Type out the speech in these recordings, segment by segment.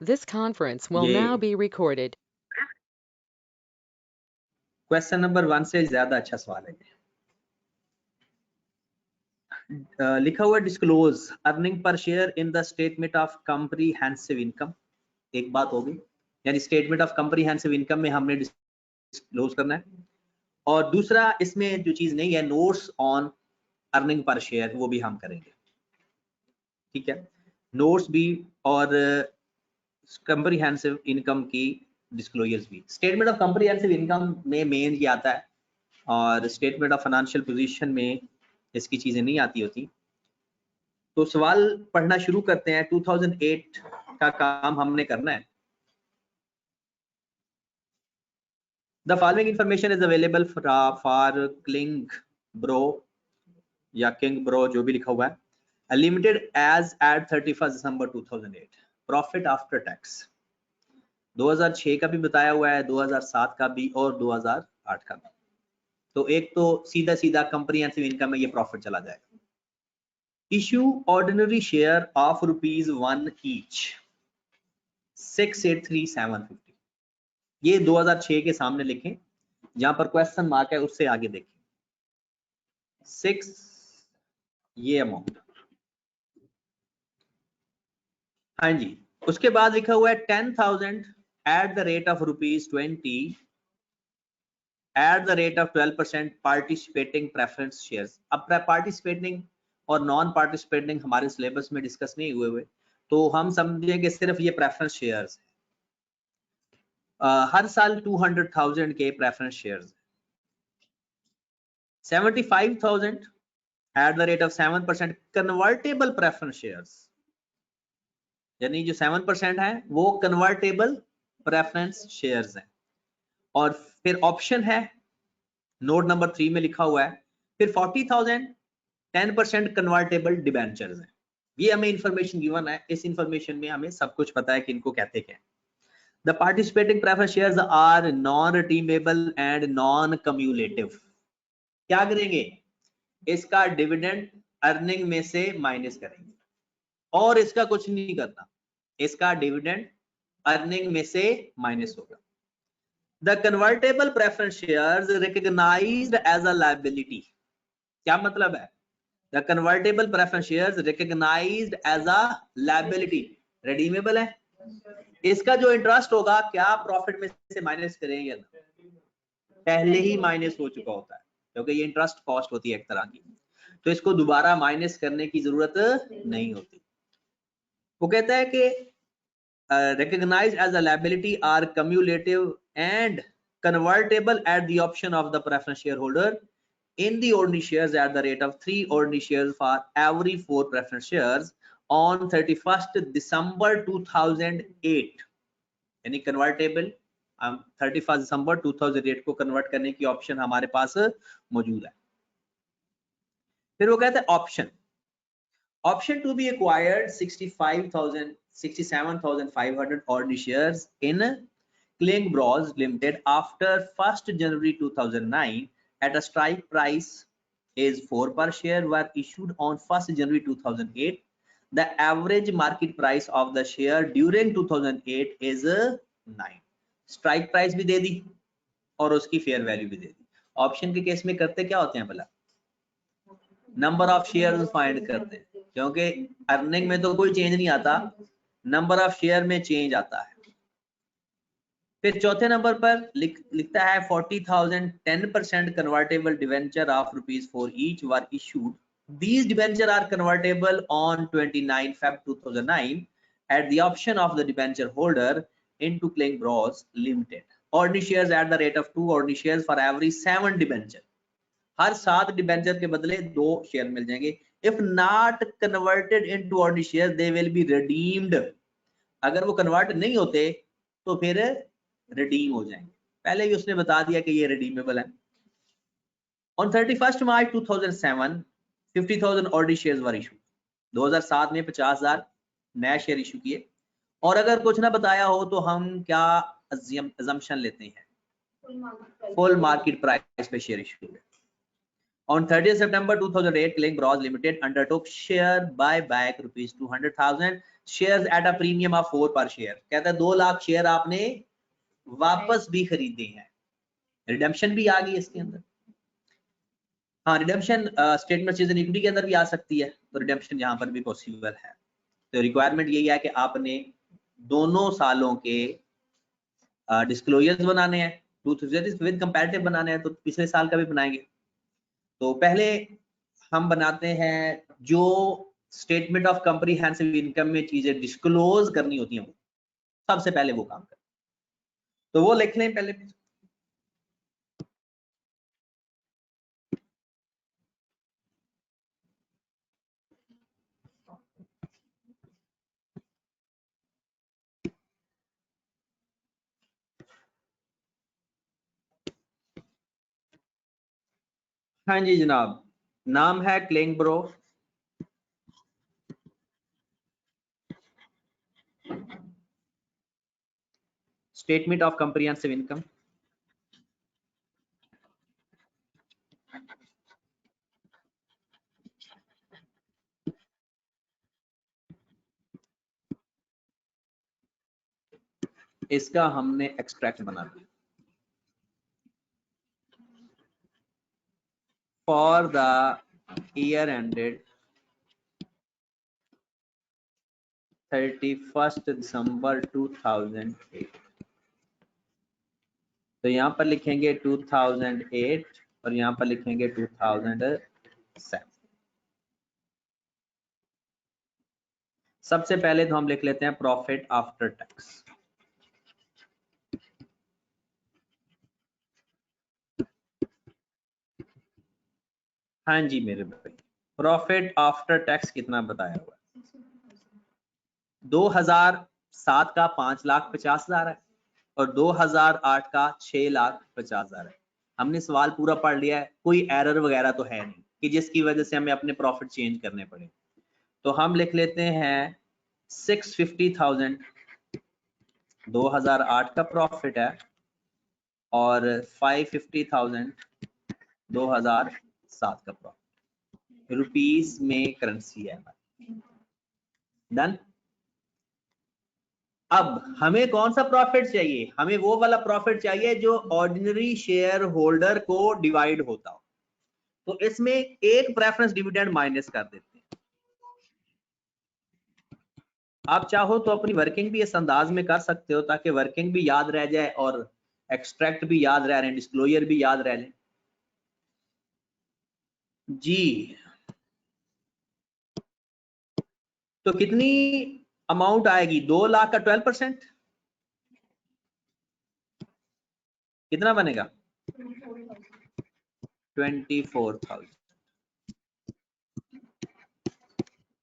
This conference will ये now be recorded. Question number 1 से ज्यादा अच्छा सवाल है। लिखा हुआ disclose earning per share in the statement of comprehensive income. एक बात होगी, यानी स्टेटमेंट ऑफ कॉम्प्रिहेंसिव इनकम में हमने डिस्क्लोज करना है। और दूसरा इसमें जो चीज नहीं है, notes on earning per share, वो भी हम करेंगे। ठीक है, नोट्स भी और कॉम्प्रिहेंसिव इनकम की डिस्क्लोजर्स भी। स्टेटमेंट ऑफ कॉम्प्रिहेंसिव इनकम में मेन ये आता है, और स्टेटमेंट ऑफ फाइनेंशियल पोजीशन में इसकी चीजें नहीं आती होती। तो सवाल पढ़ना शुरू करते हैं। 2008 का काम हमने करना है। The following information is available for cling bro या किंग ब्रो, जो भी लिखा हुआ है, लिमिटेड एज एट 31 दिसंबर 2008। प्रॉफिट आफ्टर टैक्स 2006 का भी बताया हुआ है, 2007 का भी और 2008 का भी। तो एक तो सीधा सीधा कॉम्प्रिहेंसिव इनकम में ये प्रॉफिट चला जाएगा। Issue ordinary share of ₹1 each 683,750। ये 2006 के सामने लिखें, जहां पर क्वेश्चन मार्क है उससे आगे देखें। 6 ये अमाउंट, हाँ जी। उसके बाद लिखा हुआ है 10,000 at the rate of ₹20 at the rate of 12% participating preference shares. अब पार्टिसिपेटिंग और नॉन पार्टिसिपेटिंग हमारे सिलेबस में डिस्कस नहीं हुए, तो हम समझेंगे सिर्फ ये प्रेफरेंस शेयर्स है। हर साल 200,000 के preference shares, 75,000 at the rate of 7% convertible preference shares, यानी जो 7% है वो कन्वर्टेबल प्रेफरेंस शेयर्स हैं। और फिर ऑप्शन है, नोट नंबर 3 में लिखा हुआ है। फिर 40,000 10% कन्वर्टेबल डिबेंचर्स हैं। ये हमें इंफॉर्मेशन गिवन है, इस इंफॉर्मेशन में हमें सब कुछ पता है कि इनको कहते क्या है। The participating preference shares are non redeemable and non cumulative. क्या करेंगे, इसका डिविडेंड अर्निंग में से माइनस करेंगे, और इसका कुछ नहीं करना, इसका डिविडेंड अर्निंग में से माइनस होगा। The convertible preference shares recognised as a liability. क्या मतलब है, the convertible preference shares recognised as a liability, redeemable है। इसका जो इंटरेस्ट होगा, क्या प्रॉफिट में से माइनस करेंगे ना, पहले ही माइनस हो चुका होता है, क्योंकि ये इंटरेस्ट कॉस्ट होती है एक तरह की, तो इसको दोबारा माइनस करने की जरूरत नहीं होती। वो कहता है कि recognized as a liability are cumulative and convertible at the option of the preference shareholder in the ordinary shares at the rate of 3 ordinary shares for every 4 preference shares on 31st December 2008। यानी convertible 31 दिसंबर 2008 को convert करने की option हमारे पास मौजूद है। फिर वो कहते हैं option to be acquired 67,500 ordinary shares in Kling Bros Limited after 1st January 2009 at a strike price is 4 per share were issued on 1st January 2008. The average market price of the share during 2008 is 9। Strike price भी दे दी और उसकी fair value भी दे दी। Option के case में करते क्या होते हैं भला, नंबर ऑफ शेयर फाइंड करते हैं, क्योंकि अर्निंग में तो कोई चेंज नहीं आता, नंबर ऑफ शेयर में चेंज आता है। फिर चौथे नंबर पर लिखता है 40,000 10% convertible debenture of ₹4 each were issued. These debenture are convertible on 29 Feb 2009 at the option of the debenture holder into Kling Bros Limited. Ordinary shares at the rate of 2 ordinary shares for every 7 debenture. Her 7 debenture के बदले 2 share मिल जाएंगे। If not converted into ordinary share they will be redeemed. अगर वो convert नहीं होते तो फिर redeem हो जाएंगे। पहले ही उसने बता दिया कि ये रिडीमेबल है। On 31 March 2007 50,000 ordinary shares were issue. 2007 में 50,000 नए शेयर इशू किए, और अगर कुछ ना बताया हो तो हम क्या अजम्पशन लेते हैं, फुल मार्केट प्राइस पे शेयर इशू है। On 30th September 2008, Kling Bros Limited undertook share buyback ₹200,000 shares at a premium of 4 पर शेयर, कहता है 2 लाख शेयर आपने वापस भी खरीदे हैं, रिडेम्पशन भी आ गई इसके अंदर। हाँ, रिडेम्पशन स्टेटमेंट सीजन इक्विटी के अंदर भी आ सकती है, तो रिडेम्पशन यहाँ पर भी पॉसिबल है। तो रिक्वायरमेंट यही है कि आपने दोनों सालों के डिस्क्लोजर्स बनाने हैं, विद कंपैरेटिव बनाने हैं, तो पिछले साल का भी बनाएंगे। तो पहले हम बनाते हैं जो स्टेटमेंट ऑफ कॉम्प्रिहेंसिव इनकम में चीजें डिस्क्लोज करनी होती हैं, सबसे पहले वो काम करें, तो वो लिख लें पहले। हाँ जी जनाब, नाम है क्लिंगब्रो, स्टेटमेंट ऑफ कॉम्प्रिहेंसिव इनकम। इसका हमने एक्सट्रैक्ट बना दिया। फॉर द ईयर एंडेड 31 दिसंबर 2008, तो यहाँ पर लिखेंगे 2008 और यहाँ पर लिखेंगे 2007। सबसे पहले तो हम लिख लेते हैं प्रॉफिट आफ्टर टैक्स। हाँ जी मेरे भाई, प्रॉफिट आफ्टर टैक्स कितना बताया हुआ है? 2007 का 5,50,000 है और 2008 का 6,50,000 है। हमने सवाल पूरा पढ़ लिया है, कोई एरर वगैरह तो है नहीं कि जिसकी वजह से हमें अपने प्रॉफिट चेंज करने पड़े। तो हम लिख लेते हैं 650,000 2008 का प्रॉफिट है और 550,000 2007 का प्रॉफिट, रुपीस में करेंसी है। डन। अब हमें कौन सा प्रॉफिट चाहिए? हमें वो वाला प्रॉफिट चाहिए जो ऑर्डिनरी शेयर होल्डर को डिवाइड होता हो। तो इसमें एक प्रेफरेंस डिविडेंड माइनस कर देते हैं। आप चाहो तो अपनी वर्किंग भी इस अंदाज में कर सकते हो ताकि वर्किंग भी याद रह जाए और एक्सट्रैक्ट भी याद रह रहे हैं, डिस्क्लोजर भी याद रह जाए। जी, तो कितनी अमाउंट आएगी? 2 लाख का 12%, कितना बनेगा? 24,000,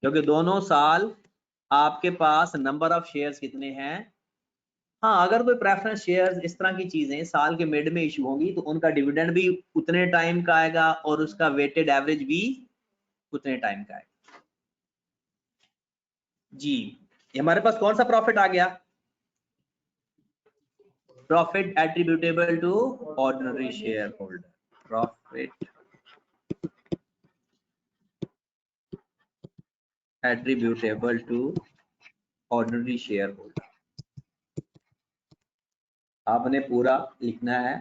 क्योंकि दोनों साल आपके पास नंबर ऑफ शेयर्स कितने हैं। हाँ, अगर कोई प्रेफरेंस शेयर्स इस तरह की चीजें साल के मिड में इशू होंगी तो उनका डिविडेंड भी उतने टाइम का आएगा और उसका वेटेड एवरेज भी उतने टाइम का आएगा। जी, हमारे पास कौन सा प्रॉफिट आ गया? Profit attributable to ordinary shareholder, profit attributable to ordinary shareholder. आपने पूरा लिखना है,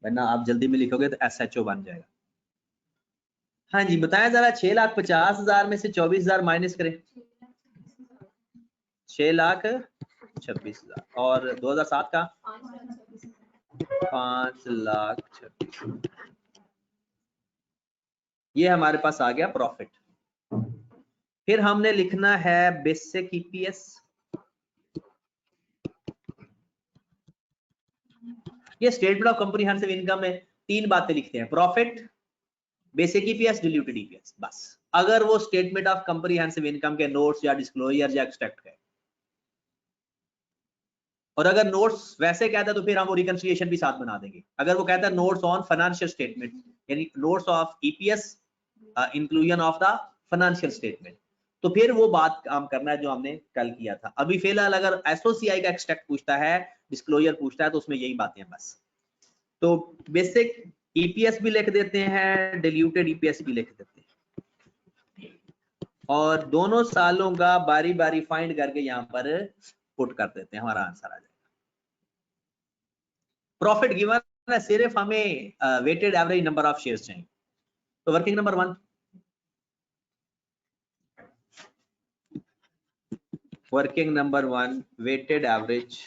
वरना आप जल्दी में लिखोगे तो SHO बन जाएगा। हाँ जी बताएं जरा, 6,50,000 में से 24,000 माइनस करें। 6,26,000 और 2007 का 5,26,000, ये हमारे पास आ गया प्रॉफिट। फिर हमने लिखना है बेसिक EPS। ये स्टेटमेंट ऑफ कॉम्प्रिहेंसिव इनकम में 3 बातें लिखते हैं, profit, basic EPS, diluted EPS, बस। अगर वो स्टेटमेंट ऑफ कॉम्प्रिहेंसिव इनकम के नोट्स या डिस्क्लोजर या एक्सट्रैक्ट है, और अगर नोट्स वैसे कहता है तो फिर हम वो रिकंसिलिएशन भी साथ बना देंगे। अगर वो कहता है नोट्स ऑन फाइनेंशियल स्टेटमेंट, यानी notes of EPS, inclusion of the financial statement, तो फिर वो बात काम करना है जो हमने कल किया था। अभी फिलहाल अगर SOCI का एक्सट्रैक्ट पूछता है, डिस्क्लोजर पूछता है, तो उसमें यही बातें हैं बस। तो बेसिक EPS भी लिख देते हैं, डिल्यूटेड EPS भी लिख देते हैं। और दोनों सालों का बारी बारी फाइंड करके यहाँ पर पुट कर देते हैं, हमारा आंसर आ जाएगा। प्रॉफिट गिवन है, सिर्फ हमें weighted average number of shares चाहिए। तो working number 1, working number 1 weighted average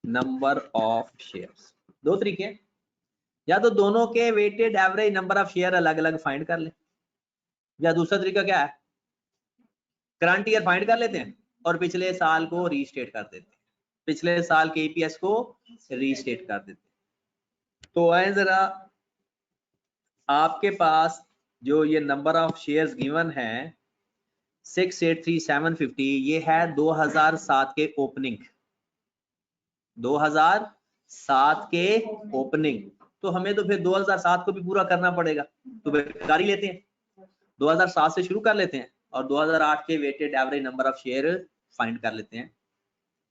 number of shares. दो तरीके हैं, या तो दोनों के weighted average number of share अलग अलग फाइंड कर ले, या दूसरा तरीका क्या है, करंट ईयर फाइंड कर लेते हैं और पिछले साल को रीस्टेट कर देते हैं, पिछले साल के ईपीएस को रीस्टेट कर देते हैं। तो आए जरा, आपके पास जो ये नंबर ऑफ शेयर्स गिवन है 683,750, ये है 2007 के ओपनिंग, 2007 के ओपनिंग। तो हमें तो फिर 2007 को भी पूरा करना पड़ेगा, तो बेकार ही लेते हैं, 2007 से शुरू कर लेते हैं और 2008 के weighted average number of share find कर लेते हैं।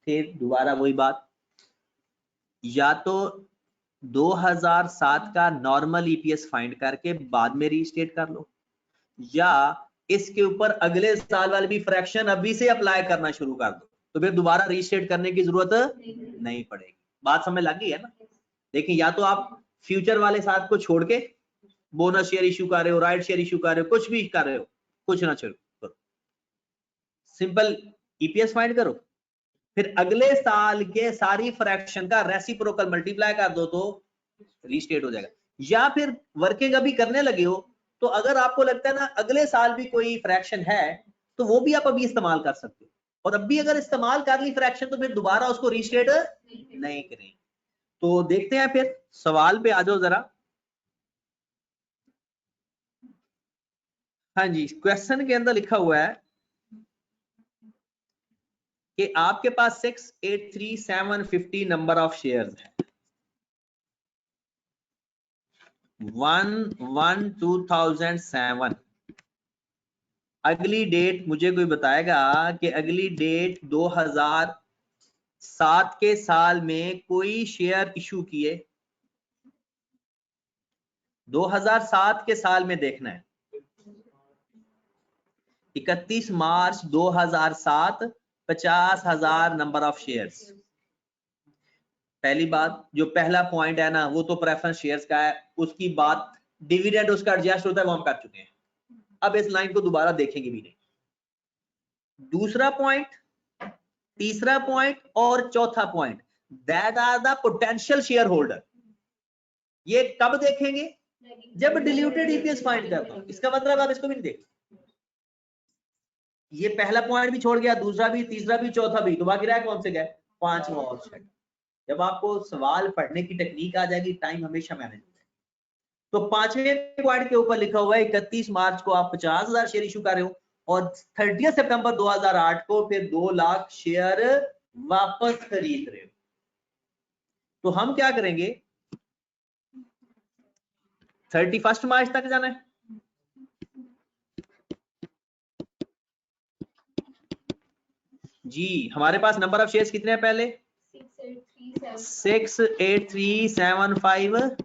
फिर दोबारा वही बात, या तो 2007 का नॉर्मल ईपीएस फाइंड करके बाद में रीस्टेट कर लो, या इसके ऊपर अगले साल वाले भी फ्रैक्शन अभी से अप्लाई करना शुरू कर दो, तो फिर दोबारा रीस्टेट करने की जरूरत नहीं पड़ेगी। बात समझ लग गई है ना? देखिए, या तो आप फ्यूचर वाले साथ को छोड़ के बोनस शेयर इश्यू कर रहे हो, राइट शेयर इश्यू कर रहे हो, कुछ भी कर रहे हो, कुछ ना करो, सिंपल ईपीएस फाइंड करो, फिर अगले साल के सारी फ्रैक्शन का रेसिप्रोकल मल्टीप्लाई कर दो तो रीस्टेट हो जाएगा। या फिर वर्किंग अभी करने लगे हो, तो अगर आपको लगता है ना अगले साल भी कोई फ्रैक्शन है, तो वो भी आप अभी इस्तेमाल कर सकते हो, और अभी अगर इस्तेमाल कर ली फ्रैक्शन तो फिर दोबारा उसको रीस्टेट नहीं करेंगे। तो देखते हैं, फिर सवाल पे आ जाओ जरा। हाँ जी, क्वेश्चन के अंदर लिखा हुआ है कि आपके पास 683,750 नंबर ऑफ शेयर्स है, 1/1/2007। अगली डेट मुझे कोई बताएगा कि अगली डेट 2007 के साल में कोई शेयर इशू किए, 2007 के साल में देखना है, 31 मार्च 2007, 50,000 नंबर ऑफ शेयर्स। पहली बात, जो पहला पॉइंट है ना, वो तो प्रेफरेंस शेयर्स का है, उसकी बात डिविडेंड उसका एडजस्ट होता है, वो हम कर चुके हैं, अब इस लाइन को दोबारा देखेंगे भी नहीं। दूसरा पॉइंट, तीसरा पॉइंट और चौथा point, that are the potential shareholder, ये कब देखेंगे, जब डिल्यूटेड ईपीएस फाइंड करता हूं। इसका मतलब आप इसको भी नहीं देख, ये पहला पॉइंट भी छोड़ गया, दूसरा भी, तीसरा भी, चौथा भी, तो बाकी रहा कौन से गए, पांचवा और छठा। जब आपको सवाल पढ़ने की टेक्निक आ जाएगी, टाइम हमेशा मैनेज हो जाएगा। तो पांचवें पॉइंट के ऊपर लिखा हुआ है 31 मार्च को आप 50,000 शेयर इशू कर रहे हो, और 30 सितंबर 2008 को फिर 2 लाख शेयर वापस खरीद रहे हो। तो हम क्या करेंगे, 31 मार्च तक जाना है, जी। हमारे पास नंबर ऑफ शेयर्स कितने हैं पहले, 683,750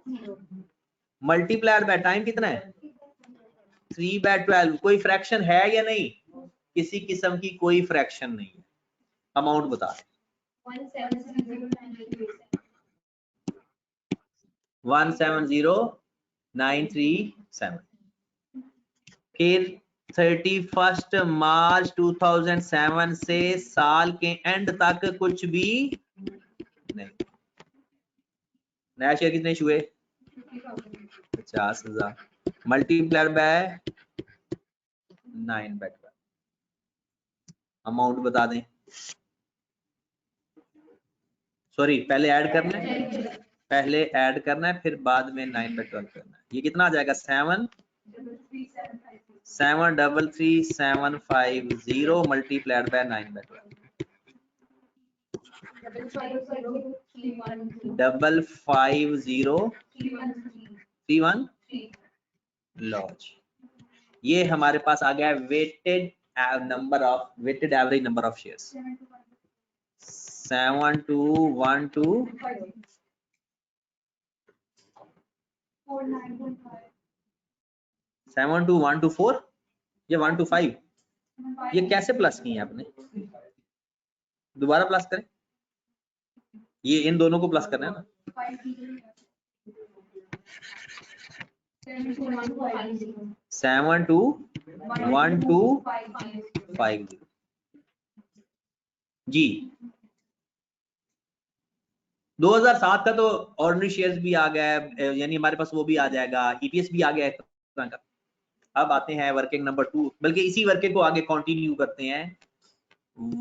मल्टीप्लाइड बाय टाइम कितना है, 3/12। कोई फ्रैक्शन है या नहीं, किसी किस्म की कोई फ्रैक्शन नहीं है। अमाउंट बता, 170,937। फिर 31 मार्च 2007 से साल के एंड तक कुछ भी नहीं। नया शेयर कितने हुए, 50,000 मल्टीप्लाइड बाय 9/12। अमाउंट बता दें, सॉरी पहले ऐड करना है, पहले ऐड करना है, फिर बाद में 9/12 करना है। ये कितना आ जाएगा, 7,33,750 मल्टीप्लाइड बाय 9/12, 55031 लॉज। ये हमारे पास आ गया weighted number of, weighted average number of shares 7212 7 to 1 to 4 ये 1 to 5 ये कैसे प्लस किए आपने? दोबारा प्लस करें, ये इन दोनों को प्लस करना है ना। 7 to 1 to 5 जी। 2007 का तो ऑर्डिनरी शेयर्स भी आ गया है, यानी हमारे पास वो भी आ जाएगा, ईपीएस भी आ गया है तरह का। अब आते हैं वर्किंग नंबर 2, बल्कि इसी वर्किंग को आगे कंटिन्यू करते हैं।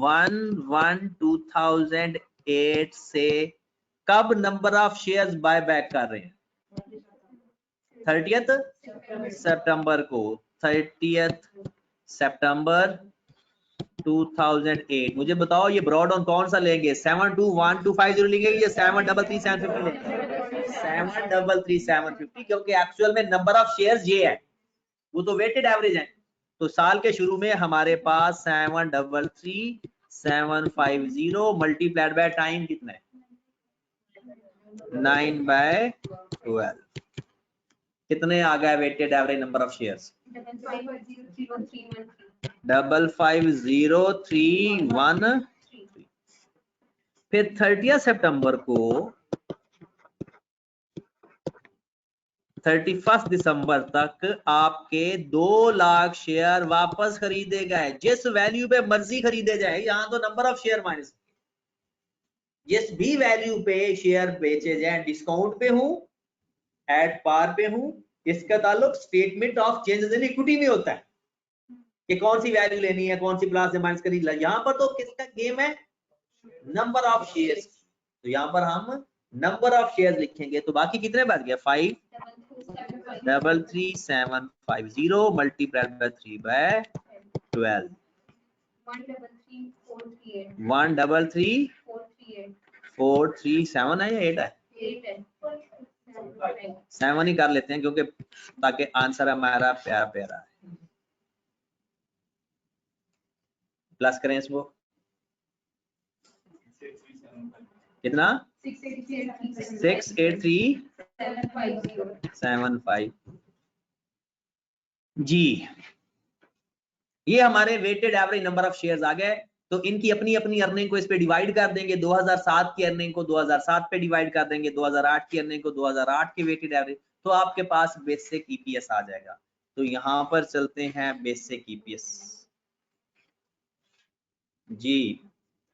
1/1/2008 से कब number of shares buy back कर रहे हैं? 30th सितंबर को, 30th सितंबर 2008। मुझे बताओ ये ब्रॉड ऑन कौन सा लेंगे, 721,250 लेंगे या 733,750 लेंगे? 733,750, क्योंकि एक्चुअल में नंबर ऑफ शेयर्स ये है, वो तो वेटेड एवरेज है। तो साल के शुरू में हमारे पास 733,750 मल्टीप्लाइड बाय टाइम कितना है? 9/12। कितने आ गया weighted average number of shares? 550313। फिर 30 सितंबर को 31 दिसंबर तक आपके 2 लाख शेयर वापस खरीदे गए, जिस वैल्यू पे मर्जी खरीदे जाए। यहां तो नंबर ऑफ शेयर माइनस, जिस भी वैल्यू पे शेयर बेचे जाए, डिस्काउंट पे हूं, एट पार पे हूं, इसका ताल्लुक statement of changes in equity में होता है कि कौन सी वैल्यू लेनी है, कौन सी प्लस से माइनस करी। यहाँ पर तो किसका गेम है? Number of shares. तो यहाँ पर हम नंबर ऑफ शेयर्स लिखेंगे, तो बाकी कितने बच गए? 5,33,750 मल्टीप्लाइड बाय 3/12। 1,33,437 है या 8 है? 7 ही कर लेते हैं, क्योंकि ताकि आंसर हमारा प्यारा प्यारा है। प्लस करें इसको, कितना? 683,750 जी। ये हमारे weighted average number of shares आ गए। तो इनकी अपनी अपनी अर्निंग को इस पे डिवाइड कर देंगे। 2007 की अर्निंग को 2007 पे डिवाइड कर देंगे, 2008 की अर्निंग को 2008 के वेटेड एवरेज, तो आपके पास बेसिक ईपीएस आ जाएगा। तो यहां पर चलते हैं बेसिक ईपीएस जी।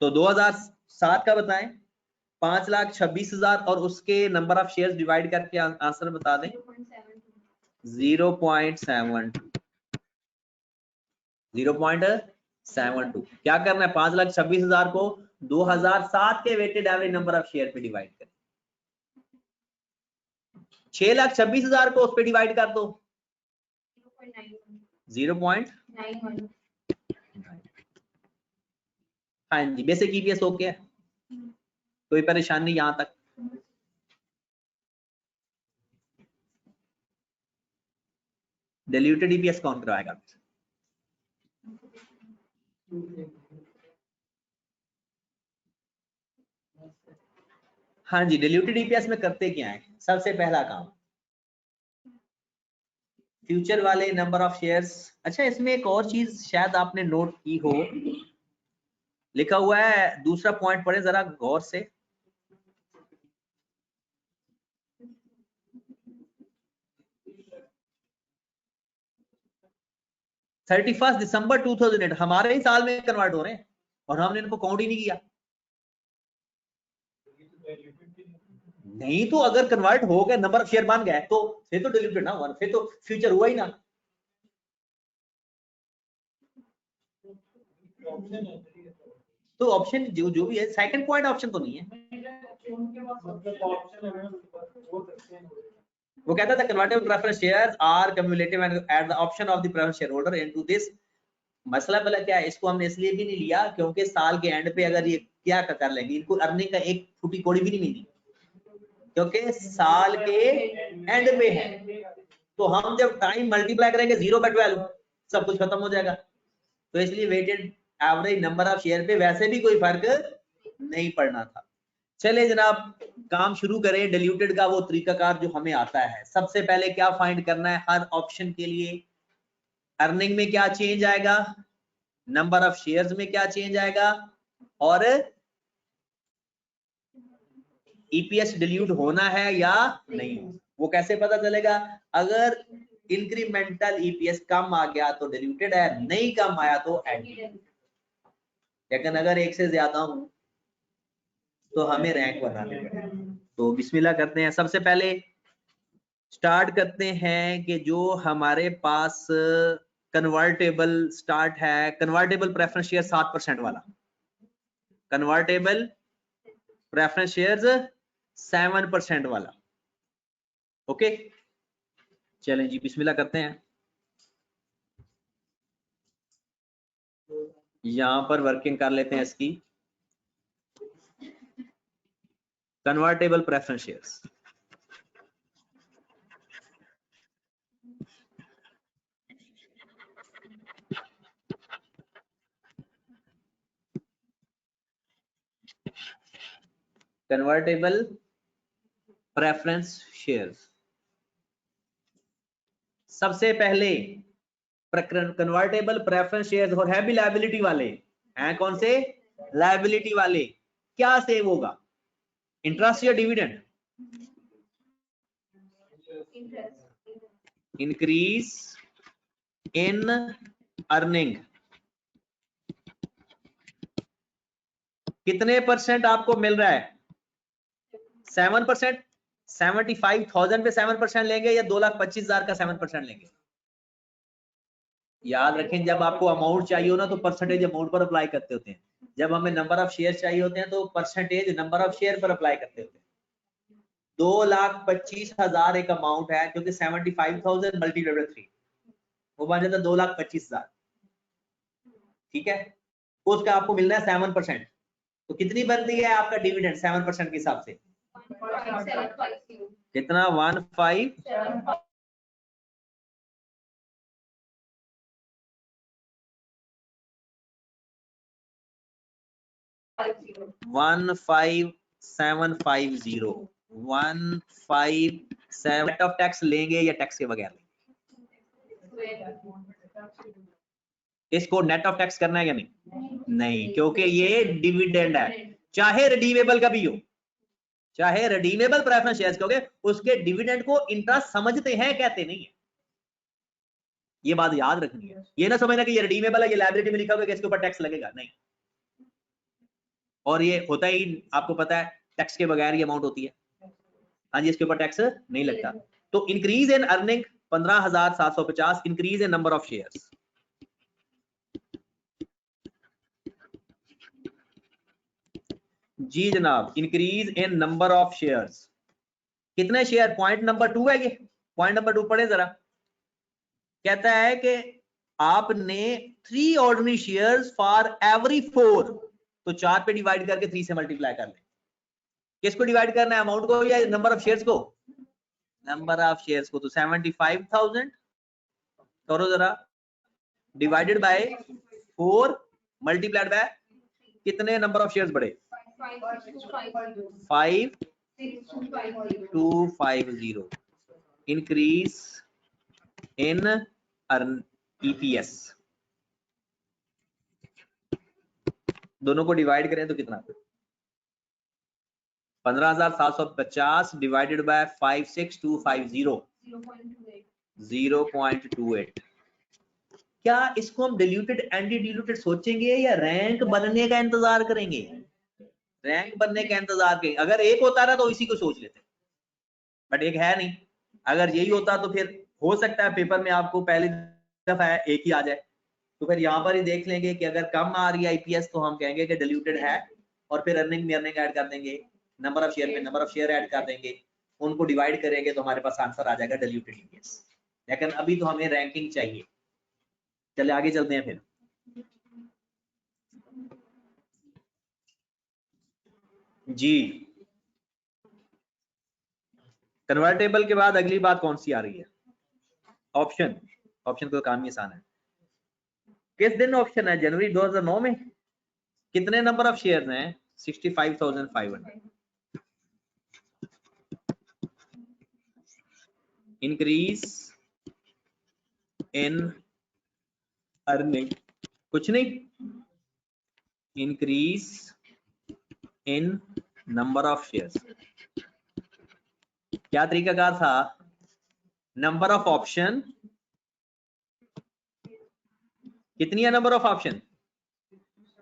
तो 2007 का बताएं, 5,26,000 और उसके नंबर ऑफ शेयर्स डिवाइड करके आंसर बता दें। 0.72 क्या करना है? 5,26,000 को 2007 के weighted average number of share पे डिवाइड करें। 6,26,000 को उस पे डिवाइड कर दो 0.91। हाँ जी, बेसिक ईपीएस हो गया, कोई परेशानी यहां तक? डिल्यूटेड ईपीएस कौन करवाएगा? हाँ जी, डिल्यूटेड ईपीएस में करते क्या है? सबसे पहला काम फ्यूचर वाले नंबर ऑफ शेयर्स। अच्छा, इसमें एक और चीज शायद आपने नोट की हो, लिखा हुआ है, दूसरा पॉइंट पढ़े जरा गौर से। (31 दिसंबर 2008 हमारे ही साल में कन्वर्ट हो रहे हैं और हमने इनको काउंट ही नहीं किया। नहीं तो अगर कन्वर्ट हो गए, नंबर ऑफ शेयर बन गए, तो फिर तो डिलीटेड ना हुआ, फिर तो फ्यूचर हुआ ही ना। तो ऑप्शन जो भी है, सेकंड पॉइंट ऑप्शन तो नहीं है। वो कहता था convertible preference shares are cumulative and at the option of the preference shareholder into this. मसला पहला क्या है, इसको हमने इसलिए भी नहीं लिया क्योंकि साल के एंड पे अगर ये क्या कर लेंगे, इनको अर्निंग का एक फुटी कोड़ी भी नहीं मिली, क्योंकि साल के एंड पे है। तो हम जब टाइम मल्टीप्लाई करेंगे 0/12 सब कुछ खत्म हो जाएगा। तो इसलिए weighted average number of share पे वैसे भी कोई फर्क नहीं पड़ना था। चले जनाब काम शुरू करें। डिल्यूटेड का वो तरीकाकार जो हमें आता है। सबसे पहले क्या फाइंड करना है हर ऑप्शन के लिए? अर्निंग में क्या चेंज आएगा, नंबर ऑफ शेयर्स में क्या चेंज आएगा, और ईपीएस डिल्यूट होना है या नहीं। वो कैसे पता चलेगा? अगर इंक्रीमेंटल ईपीएस कम आ गया तो डिल्यूटेड है, नहीं कम आया तो एडिड। लेकिन अगर एक से ज्यादा हो तो हमें रैंक बनाने पड़ेगा। तो बिस्मिल्लाह करते हैं। सबसे पहले स्टार्ट करते हैं कि जो हमारे पास कन्वर्टेबल स्टार्ट है, कन्वर्टेबल प्रेफरेंस शेयर 7% वाला, कन्वर्टेबल प्रेफरेंस शेयर्स 7% वाला। ओके चलें जी बिस्मिल्लाह करते हैं। यहां पर वर्किंग कर लेते हैं इसकी। Convertible preference shares, convertible preference shares. सबसे पहले कन्वर्टेबल प्रेफरेंस शेयर्स और है भी लायबिलिटी वाले हैं। कौन से? लायबिलिटी वाले। क्या सेव होगा, इंटरेस्ट या डिविडेंड? Increase in earning. कितने परसेंट आपको मिल रहा है? 7%। 75,000 पे 7% लेंगे या 2,25,000 का 7% लेंगे? याद रखें जब आपको अमाउंट चाहिए हो ना तो परसेंटेज अमाउंट पर अप्लाई करते होते हैं। जब हमें नंबर ऑफ शेयर चाहिए होते हैं तो परसेंटेज नंबर ऑफ शेयर पर अप्लाई करते होते हैं। 2,25,000 एक अमाउंट है क्योंकि 75,000 मल्टीप्लाइड बाय 3 वो बन जाता है 2,25,000। ठीक है, उसका आपको मिलना है 7%। तो कितनी बनती है आपका डिविडेंड 7% के हिसाब से? कितना? 15,750। 157 नेट ऑफ टैक्स लेंगे या टैक्स के बगैर लेंगे? इसको नेट ऑफ टैक्स करना है या नहीं? नहीं, क्योंकि ये डिविडेंड है। चाहे रिडीमेबल का भी हो, चाहे रिडीमेबल प्रेफरेंस शेयर्स क्योंकि उसके डिविडेंड को इंटरेस्ट समझते हैं, कहते नहीं है। ये बात याद रखनी है। ये ना समझना कि ये रिडीमेबल है, ये लायबिलिटी में लिखा हुआ है कि इसके ऊपर टैक्स लगेगा, नहीं। और ये होता ही आपको पता है टैक्स के बगैर ये अमाउंट होती है। हाँ जी, इसके ऊपर टैक्स नहीं लगता। तो increase in earning 15,750, increase in number of shares. जी जनाब, increase in number of shares. कितने शेयर? पॉइंट नंबर 2 है ये। पॉइंट नंबर 2 पढ़े जरा। कहता है कि आपने 3 ऑर्डिनरी शेयर्स फॉर एवरी 4, तो 4 पे डिवाइड करके 3 से मल्टीप्लाई कर ले। किसको डिवाइड करना है, अमाउंट को या नंबर ऑफ शेयर्स को? नंबर ऑफ शेयर्स को। तो 75,000 करो जरा, डिवाइडेड बाय 4 मल्टीप्लाइड बाय कितने नंबर ऑफ शेयर्स बढ़े? 5,250। Increase in EPS. दोनों को डिवाइड करें तो कितना? 15,750 डिवाइडेड बाय 5,6,250, 0.28। क्या इसको हम डिल्यूटेड एंटी डिल्यूटेड सोचेंगे या रैंक बनने का इंतजार करेंगे? रैंक बनने का इंतजार करेंगे। अगर एक होता ना तो इसी को सोच लेते, बट एक है नहीं। अगर यही होता तो फिर हो सकता है पेपर में आपको पहली दफा एक ही आ जाए। तो फिर यहाँ पर ही देख लेंगे कि अगर कम आ रही है आईपीएस तो हम कहेंगे कि डिल्यूटेड है, और फिर अर्निंग में अर्निंग ऐड कर देंगे, नंबर ऑफ शेयर में नंबर ऑफ शेयर ऐड कर देंगे, उनको डिवाइड करेंगे तो हमारे पास आंसर आ जाएगा डिल्यूटेड ईपीएस। लेकिन अभी तो हमें रैंकिंग चाहिए। चले आगे चलते हैं फिर। जी, कन्वर्टेबल के बाद अगली बात कौन सी आ रही है? ऑप्शन। ऑप्शन को काम ही आसान है। किस दिन ऑप्शन है? जनवरी 2009 में। कितने नंबर ऑफ शेयर्स हैं? 65,500। इंक्रीज इन अर्निंग, कुछ नहीं, increase in number of shares. क्या तरीकाकार था? नंबर ऑफ ऑप्शन, कितनी है number of option?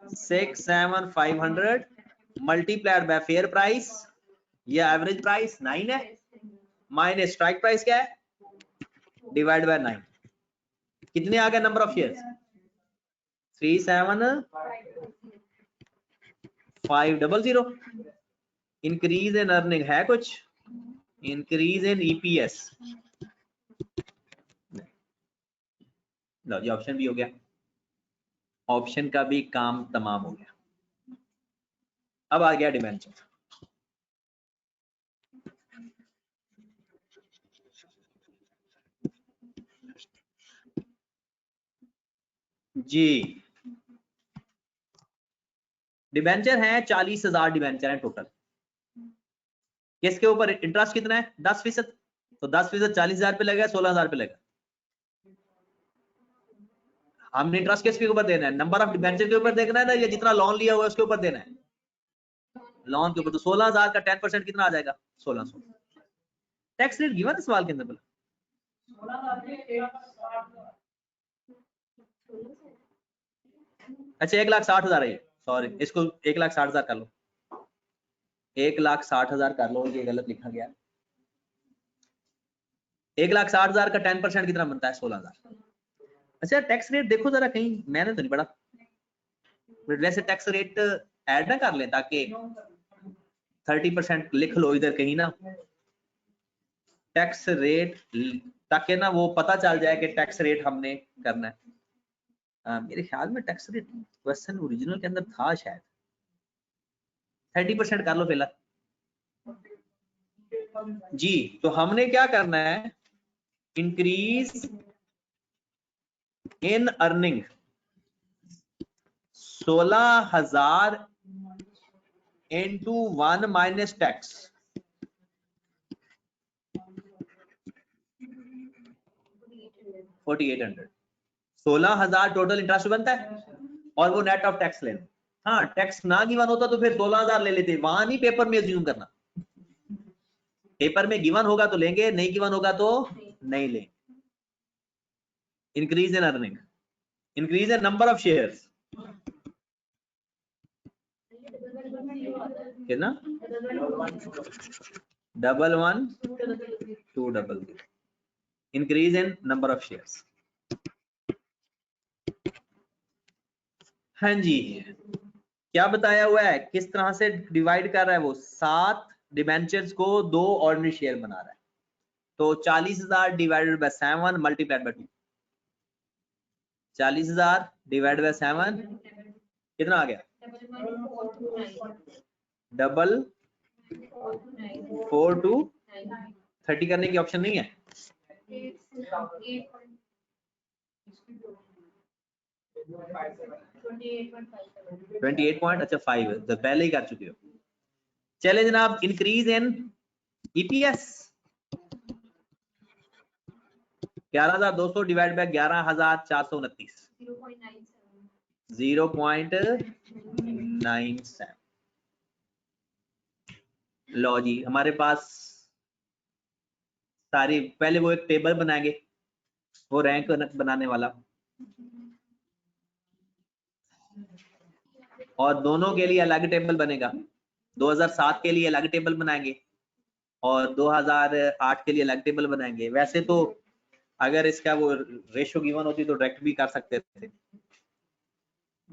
67500 multiplied by fair price, ये एवरेज प्राइस 9 है, माइनस स्ट्राइक प्राइस क्या है, डिवाइड बाय 9, कितने आ गए number of shares? 37500। Increase in earning है कुछ? इंक्रीज इन ईपीएस, लो ये ऑप्शन भी हो गया, ऑप्शन का भी काम तमाम हो गया। अब आ गया डिबेंचर। जी डिबेंचर है 40,000 डिबेंचर है टोटल। किसके ऊपर इंटरेस्ट कितना है? 10%, तो 10% 40,000 पे लगेगा, 16,000 पे लगेगा। हमने इंटरेस्ट किसके ऊपर देना है? नंबर ऑफ डिबेंचर के ऊपर देखना है ना, या जितना लोन लिया हुआ है उसके ऊपर देना है? लोन के ऊपर। तो 16,000 का 10% कितना आ जाएगा? 1600। टैक्स रेट गिवन है सवाल के अंदर बोला। अच्छा 1,60,000 है, सॉरी इसको 1,60,000 कर लो, 1,60,000 कर लो, ये गलत लिखा गया। 1,60,000 का 10% कितना बनता है? 16,000। अच्छा टैक्स रेट देखो जरा, कहीं मैंने तो नहीं पढ़ा, वैसे टैक्स रेट ऐड ना कर ले ताकि 30% लिख लो इधर कहीं ना, टैक्स रेट, ताकि ना वो पता चल जाए कि टैक्स रेट हमने करना है। मेरे ख्याल में टैक्स रेट क्वेश्चन ओरिजिनल के अंदर था शायद, 30% कर लो फिलहाल। जी तो हमने क्या करना है? Increase in earning 16,000 into 1 minus tax, 4,800। 16,000 total interest बनता है और वो नेट ऑफ टैक्स लेना। हाँ टैक्स ना गिवन होता तो फिर 16,000 ले लेते, वहां नहीं पेपर में अज्यूम करना, पेपर में गिवन होगा तो लेंगे, नहीं गिवन होगा तो नहीं लेंगे। Increase in earning, increase in number of shares, कितना? 11,200, increase in number of shares. हाँ जी क्या बताया हुआ है, किस तरह से डिवाइड कर रहा है वो? 7 डिबेंचर्स को 2 ऑर्डिनरी शेयर बना रहा है, तो 40,000 divided by 7 multiplied by 2, 40,000 divide by 7 कितना आ गया? 4,4,2 30 करने की ऑप्शन नहीं है? 28 पॉइंट, अच्छा 5 तो पहले ही कर चुके हो। चले जनाब, increase in EPS 11,200 divide by 11,429, 0.97। लो जी हमारे पास सारी, पहले वो एक टेबल बनाएंगे, वो रैंक बनाने वाला, और दोनों के लिए अलग टेबल बनेगा। 2007 के लिए अलग टेबल बनाएंगे और 2008 के लिए अलग टेबल बनाएंगे। वैसे तो अगर इसका वो रेशो गिवन होती तो डायरेक्ट भी कर सकते थे।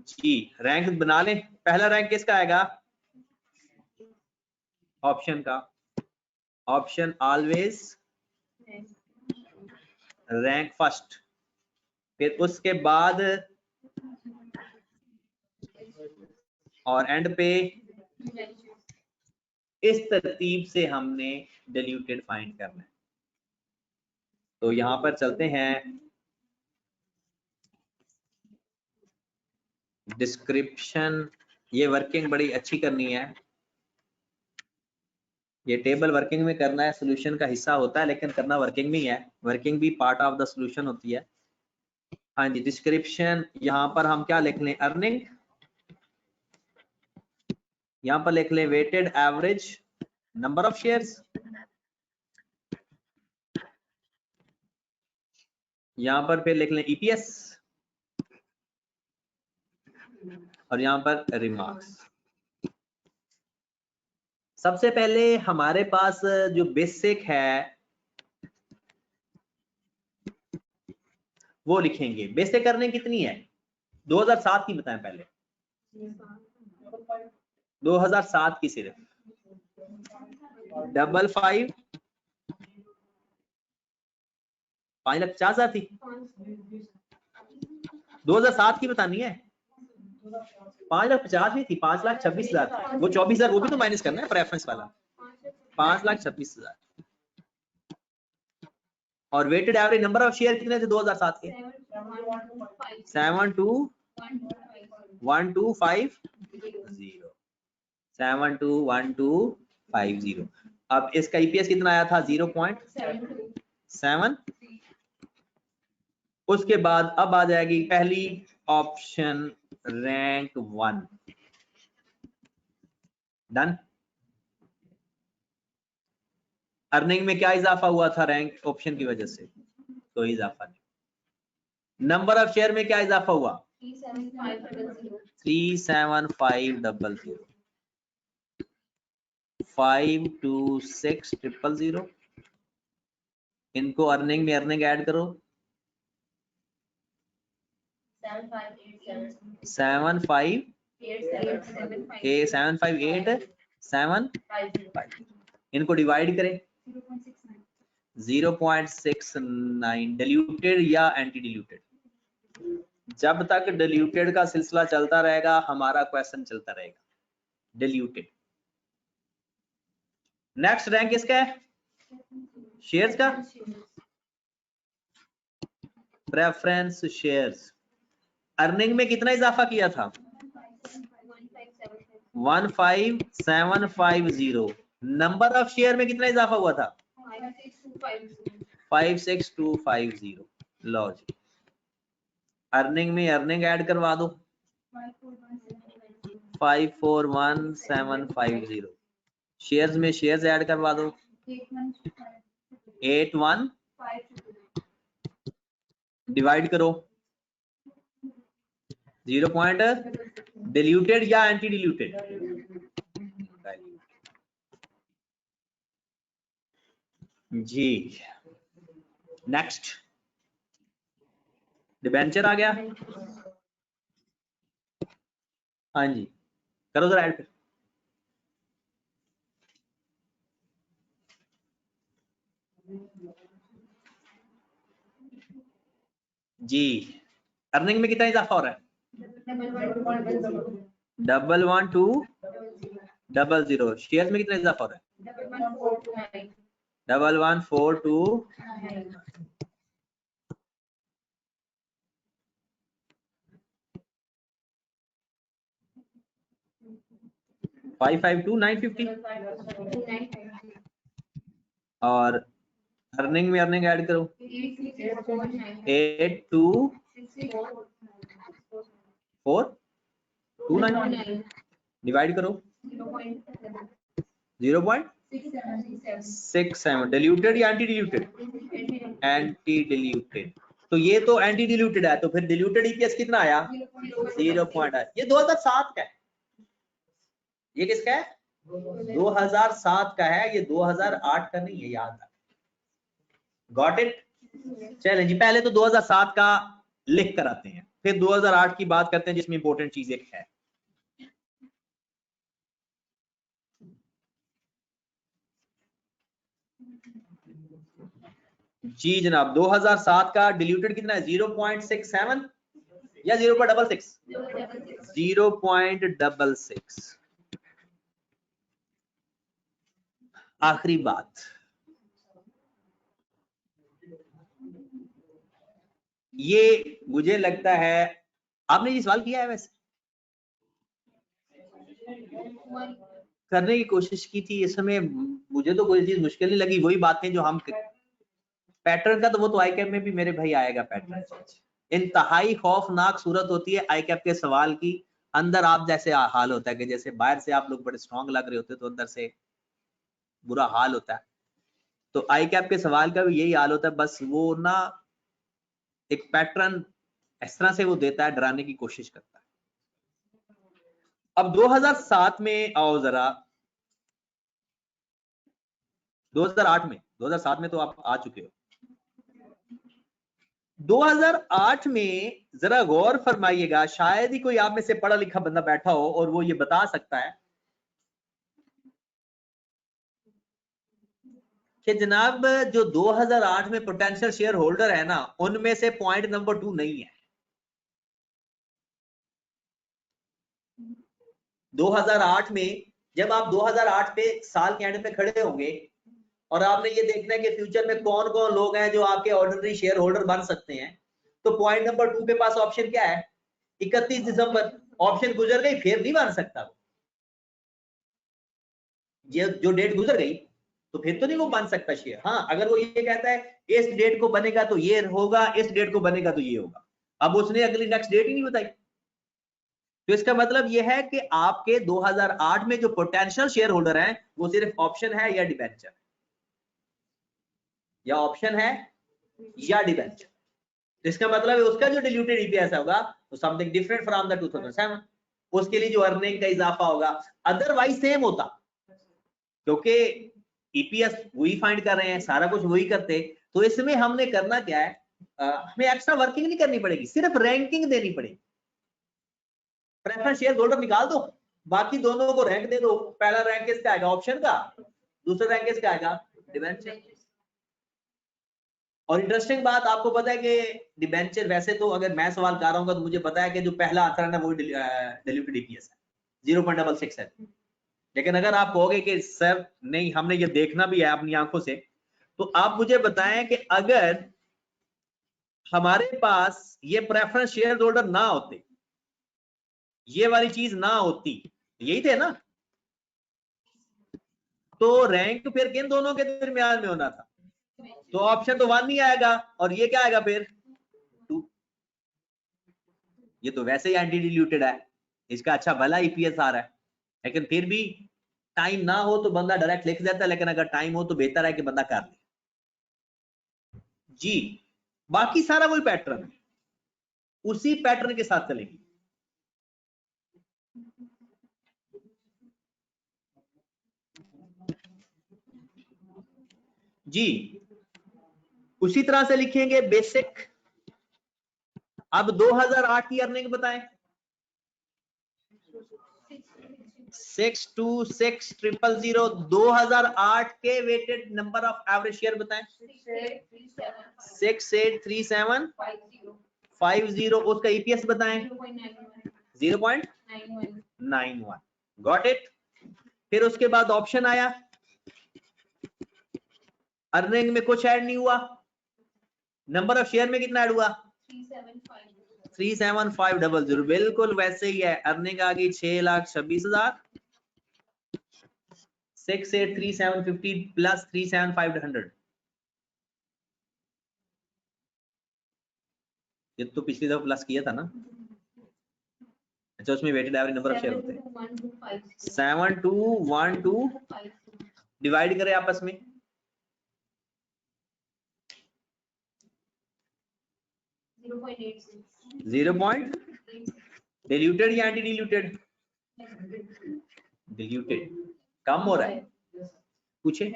जी रैंक बना लें। पहला रैंक किसका आएगा? ऑप्शन का। ऑप्शन ऑलवेज रैंक फर्स्ट, फिर उसके बाद और एंड पे इस तरतीब से हमने डिल्यूटेड फाइंड करना है। तो यहां पर चलते हैं, डिस्क्रिप्शन, ये वर्किंग बड़ी अच्छी करनी है, ये टेबल वर्किंग में करना है, सोल्यूशन का हिस्सा होता है, लेकिन करना वर्किंग में ही है। वर्किंग भी पार्ट ऑफ द सोल्यूशन होती है। हाँ जी, डिस्क्रिप्शन यहाँ पर हम क्या लिख लें, अर्निंग, यहाँ पर लिख लें weighted average number of shares, यहाँ पर फिर लिख लें ईपीएस, और यहाँ पर रिमार्क्स। सबसे पहले हमारे पास जो बेसिक है वो लिखेंगे। बेसिक अर्निंग कितनी है 2007 की बताएं पहले। 2007 की सिर्फ 5,50,000 5,50,000 थी। 2007 की बतानी है। 5,50,000 भी थी, 5,26,000 वो 24,000 वो भी तो माइनस करना है प्रेफरेंस वाला। 5,26,000 और weighted average number of share कितने थे 2007 के 72125 72125। अब इसका ईपीएस कितना आया था 0.7। उसके बाद अब आ जाएगी पहली ऑप्शन रैंक 1। डन। अर्निंग में क्या इजाफा हुआ था रैंक ऑप्शन की वजह से, कोई इजाफा नहीं। नंबर ऑफ शेयर में क्या इजाफा हुआ 37500 526,000। इनको अर्निंग में अर्निंग ऐड करो 758 इनको डिवाइड करें 0.69। डिल्यूटेड या एंटी डिल्यूटेड, जब तक डिल्यूटेड का सिलसिला चलता रहेगा हमारा क्वेश्चन चलता रहेगा। डिल्यूटेड। नेक्स्ट रैंक किसका है शेयर्स का, प्रेफरेंस शेयर्स। अर्निंग में कितना इजाफा किया था 15,750। नंबर ऑफ शेयर में कितना इजाफा हुआ था 56250। लो जी, अर्निंग में अर्निंग ऐड करवा दो 541,750। शेयर्स में शेयर्स ऐड करवा दो 81। डिवाइड करो 0. डिल्यूटेड या एंटी डिल्यूटेड, जी। नेक्स्ट डिबेंचर आ गया। हाँ जी, करो जरा ऐड। जी, अर्निंग में कितना इजाफा हो रहा है 11200। शेयर्स में कितना इजाफा हो रहा है 1142। 552,950 और अर्निंग में अर्निंग ऐड करो 82,429। डिवाइड करो 0.67। डिल्यूटेड या एंटी डिल्यूटेड, एंटी डिल्यूटेड। तो ये तो एंटी डिल्यूटेड है, तो फिर डिल्यूटेड ईपीएस कितना आया 0. ये 2007 का है। ये किसका है 2007 का है, ये 2008 का नहीं है, याद है। Got it. चलें जी, पहले तो 2007 का लिख कर आते हैं, फिर 2008 की बात करते हैं जिसमें इंपॉर्टेंट चीज एक है। जी जनाब, 2007 का डिल्यूटेड कितना है 0.67 या 0.66 0.66। आखिरी बात, ये मुझे लगता है आपने ये सवाल किया है वैसे करने की कोशिश की थी। इस समय मुझे तो कोई चीज मुश्किल नहीं लगी, वही बातें जो हम पैटर्न का, तो वो तो आई कैप में भी मेरे भाई आएगा पैटर्न। इंतहाई खौफनाक सूरत होती है आई कैप के सवाल की। अंदर आप जैसे हाल होता है कि जैसे बाहर से आप लोग बड़े स्ट्रांग लग रहे होते तो अंदर से बुरा हाल होता है। तो आई कैप के सवाल का भी यही हाल होता है, बस वो ना एक पैटर्न इस तरह से वो देता है, डराने की कोशिश करता है। अब 2007 में आओ जरा, 2007 में तो आप आ चुके हो। 2008 में जरा गौर फरमाइएगा, शायद ही कोई आप में से पढ़ा लिखा बंदा बैठा हो और वो ये बता सकता है कि जनाब जो 2008 में पोटेंशियल शेयर होल्डर है ना, उनमें से पॉइंट नंबर 2 नहीं है। 2008 में जब आप 2008 पे साल के एंड पे खड़े होंगे और आपने ये देखना है कि फ्यूचर में कौन कौन लोग हैं जो आपके ऑर्डिनरी शेयर होल्डर बन सकते हैं, तो पॉइंट नंबर 2 के पास ऑप्शन क्या है? 31 दिसंबर। ऑप्शन गुजर गई, फिर नहीं बन सकता वो। ये जो डेट गुजर गई तो फिर तो नहीं वो बन सकता शेयर। हाँ, अगर वो ये कहता है इस डेट को बनेगा तो ये होगा, इस डेट को बनेगा तो ये होगा, अब उसने अगली नेक्स्ट डेट ही नहीं बताई, तो इसका मतलब ये है कि आपके 2008 में जो पोटेंशियल शेयर होल्डर हैं वो सिर्फ ऑप्शन है या डिबेंचर, या ऑप्शन है या डिबेंचर। तो इसका मतलब है उसका जो डिल्यूटेड ईपीएस होगा तो समथिंग डिफरेंट फ्रॉम द 2007, उसके लिए जो अर्निंग का इजाफा होगा, अदरवाइज सेम होता, क्योंकि ईपीएस वही फाइंड कर रहे हैं, सारा कुछ वही करते। तो इसमें हमने करना क्या है, हमें एक्स्ट्रा वर्किंग नहीं करनी पड़ेगी, सिर्फ रैंकिंग देनी पड़ेगी। प्रेफरेंस शेयर होल्डर निकाल दो, बाकी दोनों को रैंक दे दो। पहला रैंक किसका आएगा? ऑप्शन का। दूसरा रैंक किसका आएगा? डिबेंचर। और इंटरेस्टिंग बात, आपको पता है कि डिबेंचर, वैसे तो अगर मैं सवाल कर रहा हूँ तो मुझे पता है कि जो पहला आंसर है ना वो डिल्यूटेड ईपीएस है, 0.66 है। लेकिन अगर आप कहोगे कि सर नहीं हमने ये देखना भी है अपनी आंखों से, तो आप मुझे बताएं कि अगर हमारे पास ये प्रेफरेंस शेयर होल्डर ना होते, ये वाली चीज ना होती, यही थे ना, तो रैंक फिर किन दोनों के दरमियान में होना था? तो ऑप्शन तो 1 नहीं आएगा, और ये क्या आएगा फिर? 2। ये तो वैसे ही एंटी डिल्यूटेड है, इसका अच्छा भला ईपीएस आ रहा है, लेकिन फिर भी टाइम ना हो तो बंदा डायरेक्ट लिख देता है, लेकिन अगर टाइम हो तो बेहतर है कि बंदा कर ले जी। बाकी सारा वही पैटर्न है, उसी पैटर्न के साथ चलेंगे जी। उसी तरह से लिखेंगे बेसिक। अब 2008 की अर्निंग बताएं। 626000। 2008 के weighted number of average share बताएं। 683750। उसका ईपीएस बताएं। 0.91। Got it. फिर उसके बाद ऑप्शन आया, अर्निंग में कुछ ऐड नहीं हुआ, नंबर ऑफ शेयर में कितना ऐड हुआ? 37500। बिल्कुल वैसे ही है, अर्निंग आ गई 6,26,000। 683750 प्लस 37500, ये तो पिछली दफा प्लस किया था ना। अच्छा, उसमें weighted average number of share होते हैं 7212, डिवाइड करें आपस में, जीरो पॉइंट। डिल्यूटेड या एंटी डिल्यूटेड? डिल्यूटेड। कम हो रहा है, पूछे।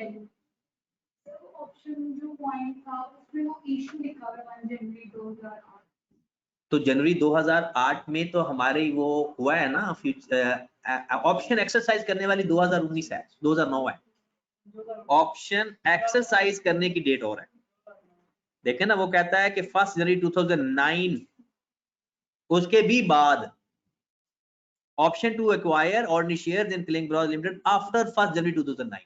ऑप्शन जो पॉइंट था उसमें वो इशू लिखा हुआ है 1 जनवरी 2008। तो जनवरी 2008 में तो हमारे वो हुआ है ना, ऑप्शन एक्सरसाइज करने वाली 2019 है, 2009 है। ऑप्शन एक्सरसाइज करने की डेट और है, देखें ना, वो कहता है कि 1 जनवरी 2009, उसके भी बाद option to acquire ordinary shares in Kling Bros limited after 1 January 2009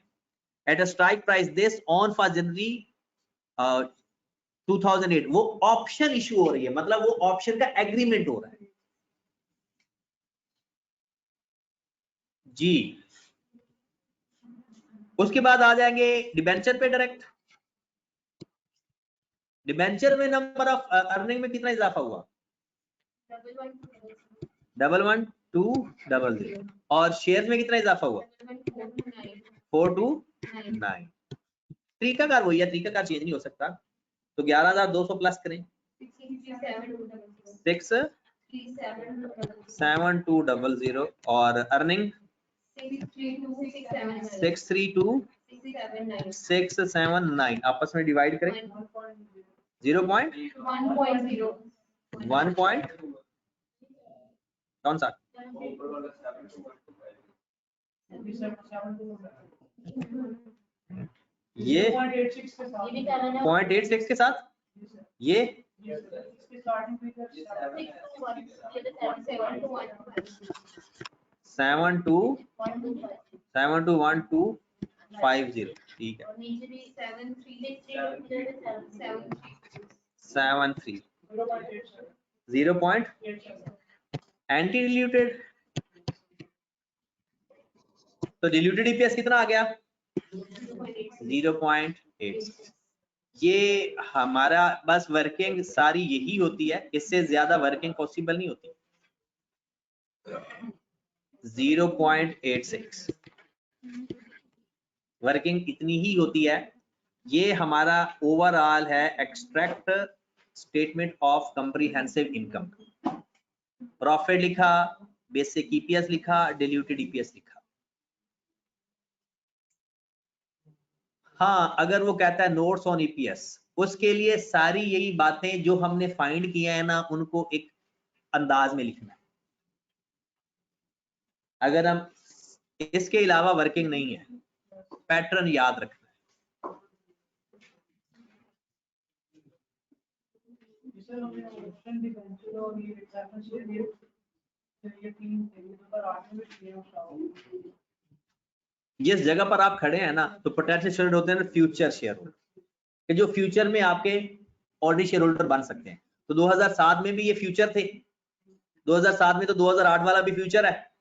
at a strike price this on 1 January 2008। वो ऑप्शन इशू हो रही है, मतलब वो ऑप्शन का एग्रीमेंट हो रहा है जी। उसके बाद आ जाएंगे डिबेंचर पे डायरेक्ट। डिबेंचर में नंबर ऑफ अर्निंग में कितना इजाफा हुआ? 11,200 और शेयर में कितना इजाफा हुआ? 429। तरीकाकार वही है, तरीकाकार चेंज नहीं हो सकता। तो 11,200 प्लस करें 67200 और अर्निंग 632,679 आपस में डिवाइड करें 0.1 पॉइंट कौन सा? ये 0.86 के साथ ये 721250 ठीक है 73 0 पॉइंट एंटी डिल्यूटेड। तो डिल्यूटेड ईपीएस कितना आ गया? 0.8। ये हमारा बस वर्किंग सारी यही होती है, इससे ज्यादा वर्किंग पॉसिबल नहीं होती। 0.86 वर्किंग इतनी ही होती है। ये हमारा ओवरऑल है extract statement of comprehensive income. Profit लिखा, बेसिक ईपीएस लिखा, डिल्यूटेड ईपीएस लिखा। हाँ, अगर वो कहता है नोट्स ऑन ईपीएस, उसके लिए सारी यही बातें जो हमने फाइंड किया है ना, उनको एक अंदाज में लिखना है। अगर हम इसके अलावा वर्किंग नहीं है, पैटर्न याद रखना है। जिस जगह पर आप खड़े हैं ना, तो पोटेंशियल शेयर होते हैं फ्यूचर शेयर होल्डर, जो फ्यूचर में आपके ऑर्डिनरी शेयर होल्डर बन सकते हैं। तो 2007 में भी ये फ्यूचर थे, 2007 में तो 2008 वाला भी फ्यूचर है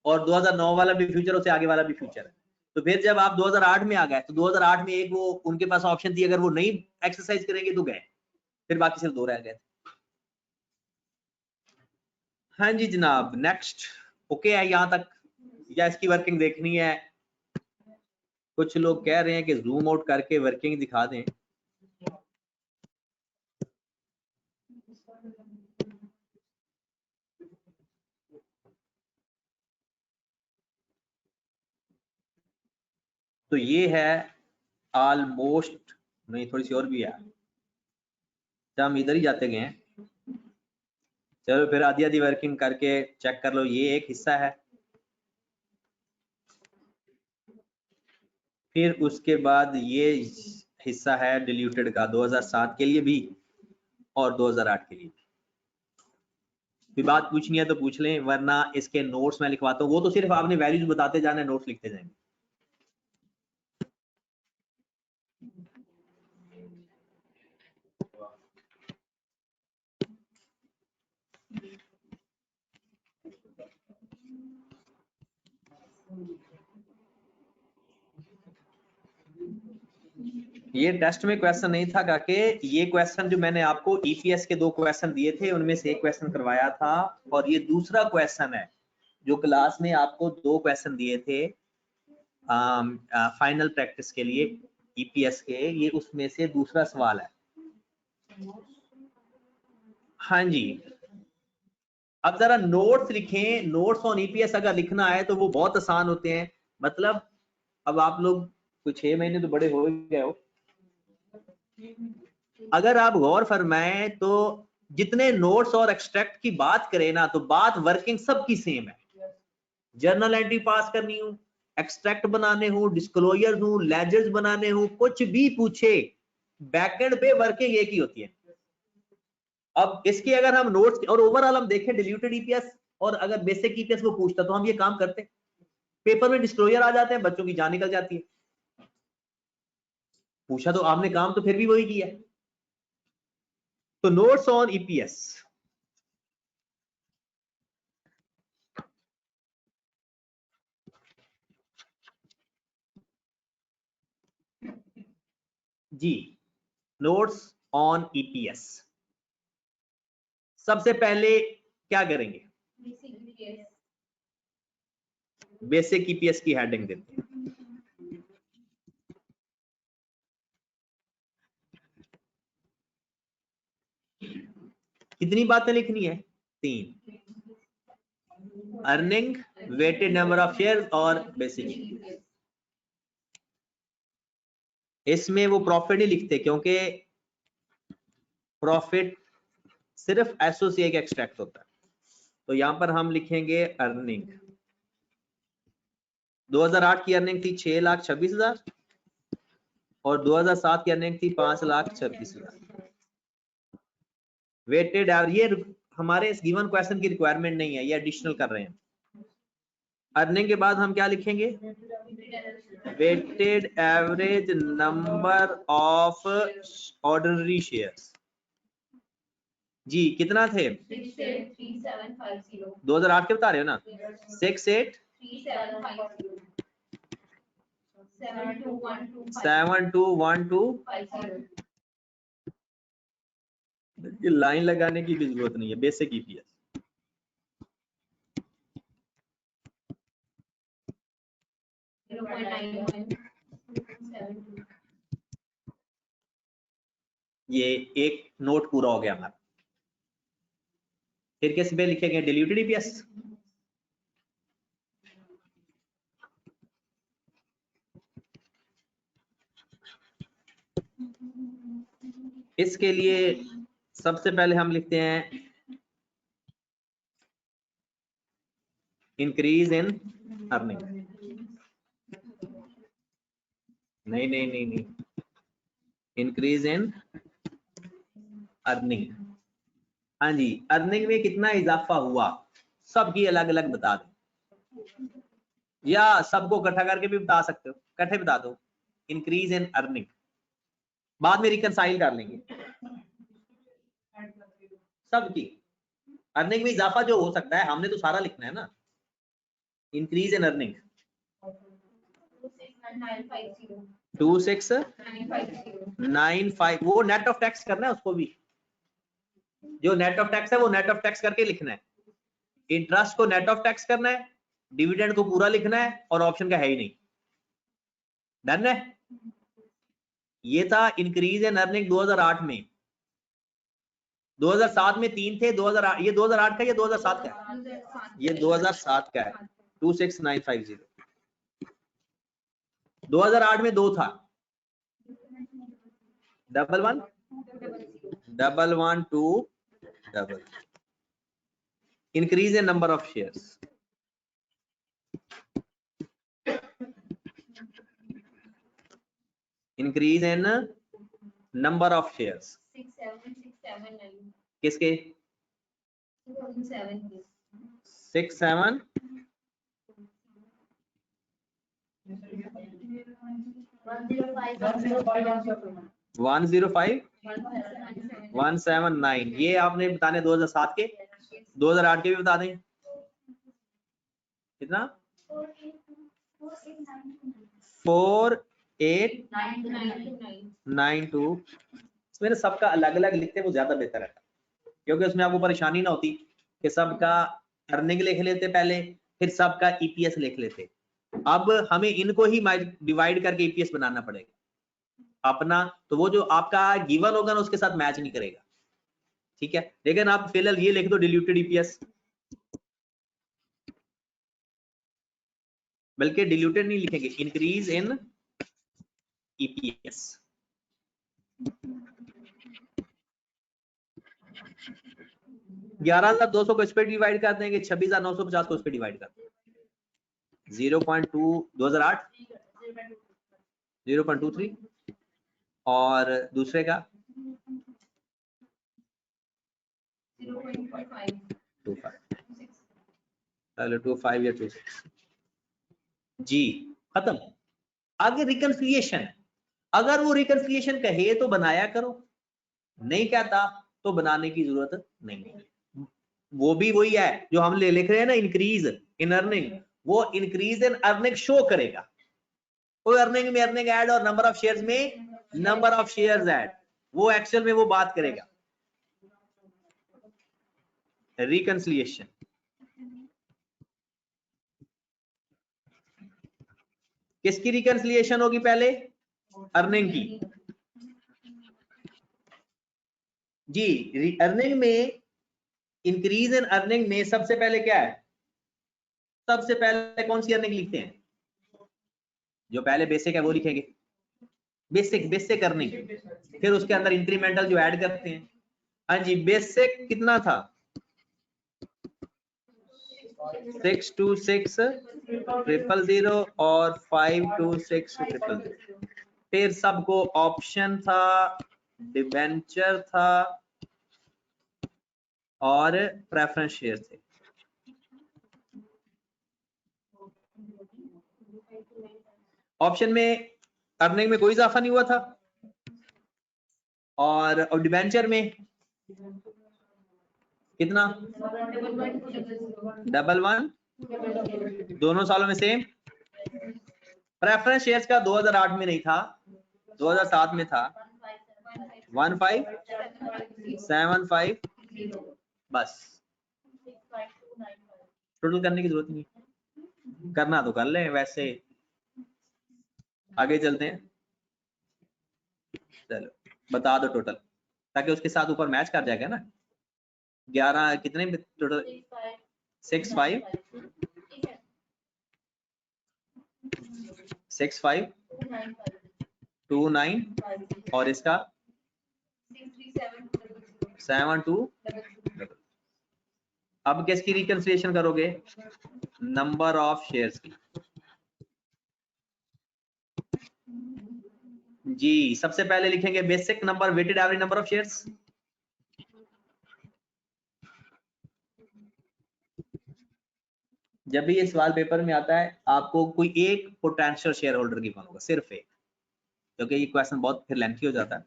और 2009 वाला भी फ्यूचर, उससे आगे वाला भी फ्यूचर है। तो फिर जब आप 2008 में आ गए, तो 2008 में एक वो उनके पास ऑप्शन थी, अगर वो नहीं एक्सरसाइज करेंगे तो गए, फिर बाकी सिर्फ 2 रह गए। हाँ जी जनाब, नेक्स्ट ओके है यहाँ तक, या इसकी वर्किंग देखनी है? कुछ लोग कह रहे हैं कि जूम आउट करके वर्किंग दिखा दें। तो ये है ऑलमोस्ट, नहीं थोड़ी सी और भी है, तो हम इधर ही जाते गए हैं। चलो फिर आधी आधी वर्किंग करके चेक कर लो। ये एक हिस्सा है, फिर उसके बाद ये हिस्सा है डिल्यूटेड का 2007 के लिए भी और 2008 के लिए भी। कोई बात पूछनी है तो पूछ लें, वरना इसके नोट्स में लिखवाता हूँ। वो तो सिर्फ आपने वैल्यूज बताते जाना है, नोट्स लिखते जाएंगे। ये टेस्ट में क्वेश्चन नहीं था काके, ये क्वेश्चन जो मैंने आपको ईपीएस के 2 क्वेश्चन दिए थे, उनमें से एक क्वेश्चन करवाया था, और ये दूसरा क्वेश्चन है जो क्लास में आपको 2 क्वेश्चन दिए थे फाइनल प्रैक्टिस के लिए ईपीएस के, ये उसमें से दूसरा सवाल है। हाँ जी, अब जरा नोट्स लिखें। नोट्स ऑन ईपीएस अगर लिखना है तो वो बहुत आसान होते हैं। मतलब अब आप लोग कुछ 6 महीने तो बड़े हो गए हो, अगर आप गौर फरमाएं तो जितने नोट्स और एक्सट्रैक्ट की बात करें ना, तो बात वर्किंग सबकी सेम है। जर्नल एंट्री पास करनी हो, एक्सट्रैक्ट बनाने हो, डिस्क्लोजर हो, लेजर्स बनाने हो, कुछ भी पूछे, बैकएंड पे वर्किंग एक ही होती है। अब इसके अगर हम नोट्स और ओवरऑल हम देखें डिल्यूटेड ईपीएस और अगर बेसिक ईपीएस वो पूछता तो हम ये काम करते, पेपर में डिस्क्लोजर आ जाते हैं, बच्चों की जान निकल जाती है। पूछा तो आपने काम तो फिर भी वही किया। तो नोट्स ऑन ईपीएस, जी नोट्स ऑन ईपीएस। सबसे पहले क्या करेंगे, बेसिक ईपीएस की हेडिंग देते हैं। कितनी बातें लिखनी है, 3, earning, weighted number of share और बेसिक। इसमें वो प्रॉफिट नहीं लिखते क्योंकि प्रॉफिट सिर्फ एसओसी का एक्सट्रैक्ट होता है, तो यहां पर हम लिखेंगे अर्निंग। 2008 की अर्निंग थी 6,26,000 और 2007 की अर्निंग थी 5,26,000। वेटेड एवरेज, ये हमारे इस गिवन क्वेश्चन की रिक्वायरमेंट नहीं है, ये एडिशनल कर रहे हैं। अर्निंग के बाद हम क्या लिखेंगे, weighted average number of ordinary shares. जी कितना थे, 2008 के बता रहे हो ना, 687212। ये लाइन लगाने की भी जरूरत नहीं है, बेसिक ईपीएस। ये एक नोट पूरा हो गया हमारा। फिर किस पे लिखेंगे, डिल्यूटेड ईपीएस। इसके लिए सबसे पहले हम लिखते हैं इंक्रीज इन अर्निंग। नहीं, इंक्रीज इन अर्निंग। हाँ जी, अर्निंग में कितना इजाफा हुआ सबकी अलग अलग बता दो, या सबको इकट्ठा करके भी बता सकते हो, इकट्ठे बता दो। इंक्रीज इन अर्निंग, बाद में रिकंसाइल कर लेंगे। सबकी अर्निंग में इजाफा जो हो सकता है, हमने तो सारा लिखना है ना। इंक्रीज इन अर्निंग 26,950, वो नेट ऑफ टैक्स करना है उसको भी। जो नेट ऑफ टैक्स है वो नेट ऑफ टैक्स करके लिखना है। इंटरेस्ट को नेट ऑफ टैक्स करना है, डिविडेंड को पूरा लिखना है, और ऑप्शन का है ही नहीं। डन है। ये था इंक्रीज इन अर्निंग 2008 में। 2007 में 3 थे। 2008, ये 2008 का, ये 2007 का है, ये 2007 का है 26,950। 2008 में 2 था, 11,1,2. Increase in number of shares. Increase in number of shares. 6,7,6,7,9. किसके? 6, 7. 105, 179। ये आपने बताने 2007 के, 2008 के भी बता दें। कितना? 4892। मैंने सबका अलग अलग लिखते वो ज्यादा बेहतर है, क्योंकि उसमें आपको परेशानी ना होती कि सबका अर्निंग लिख लेते पहले, फिर सबका ईपीएस लिख लेते। अब हमें इनको ही डिवाइड करके ईपीएस बनाना पड़ेगा अपना, तो वो जो आपका गिवन होगा ना उसके साथ मैच नहीं करेगा। ठीक है, लेकिन आप फिलहाल ये लिख दो डिल्यूटेड ईपीएस, बल्कि डिल्यूटेड नहीं लिखेंगे, इंक्रीज इन ईपीएस। $11,200 को इस पे डिवाइड कर देंगे, 26,950 को इस पे डिवाइड कर देंगे। 0.2 2008, 0.23 और दूसरे का 0.25 या 26 जी, खत्म। आगे रिकंसिलिएशन, अगर वो रिकंसिलिएशन कहे तो बनाया करो, नहीं कहता तो बनाने की जरूरत नहीं है। वो भी वही है जो हम लिख रहे हैं ना, इंक्रीज इन अर्निंग, वो इंक्रीज इन अर्निंग शो करेगा। कोई अर्निंग में अर्निंग ऐड और नंबर ऑफ शेयर्स में नंबर ऑफ शेयर्स एट, वो एक्चुअल में वो बात करेगा। रिकंसिलिएशन, किसकी रिकंसिलिएशन होगी पहले? अर्निंग की। जी, अर्निंग में इंक्रीज इन अर्निंग में सबसे पहले क्या है? सबसे पहले कौन सी अर्निंग लिखते हैं? जो पहले बेसिक है वो लिखेंगे, बेसिक अर्निंग। फिर उसके अंदर इंक्रीमेंटल जो ऐड करते हैं। हाँ जी, बेसिक कितना था? 626,000 और 526,000। फिर सबको ऑप्शन था, डिबेंचर था और प्रेफरेंस शेयर थे। ऑप्शन में अर्निंग में कोई इजाफा नहीं हुआ था, और डिबेंचर में कितना? 11 दोनों सालों में सेम। प्रेफरेंस शेयर्स का 2008 में नहीं था, 2007 में था 1575, बस। टोटल करने की जरूरत नहीं, करना तो कर ले। वैसे आगे चलते हैं, चलो बता दो टोटल, ताकि उसके साथ ऊपर मैच कर जाएगा ना। 11 कितने टोटल? 65 6529 और इसका 72। अब किसकी रिकंसिलिएशन करोगे? नंबर ऑफ शेयर्स की। जी, सबसे पहले लिखेंगे basic number, weighted average number of shares. जब भी ये सवाल पेपर में आता है, आपको कोई एक पोटेंशियल शेयर होल्डर गिवन होगा, सिर्फ एक, क्योंकि ये क्वेश्चन बहुत फिर लेंथी हो जाता है।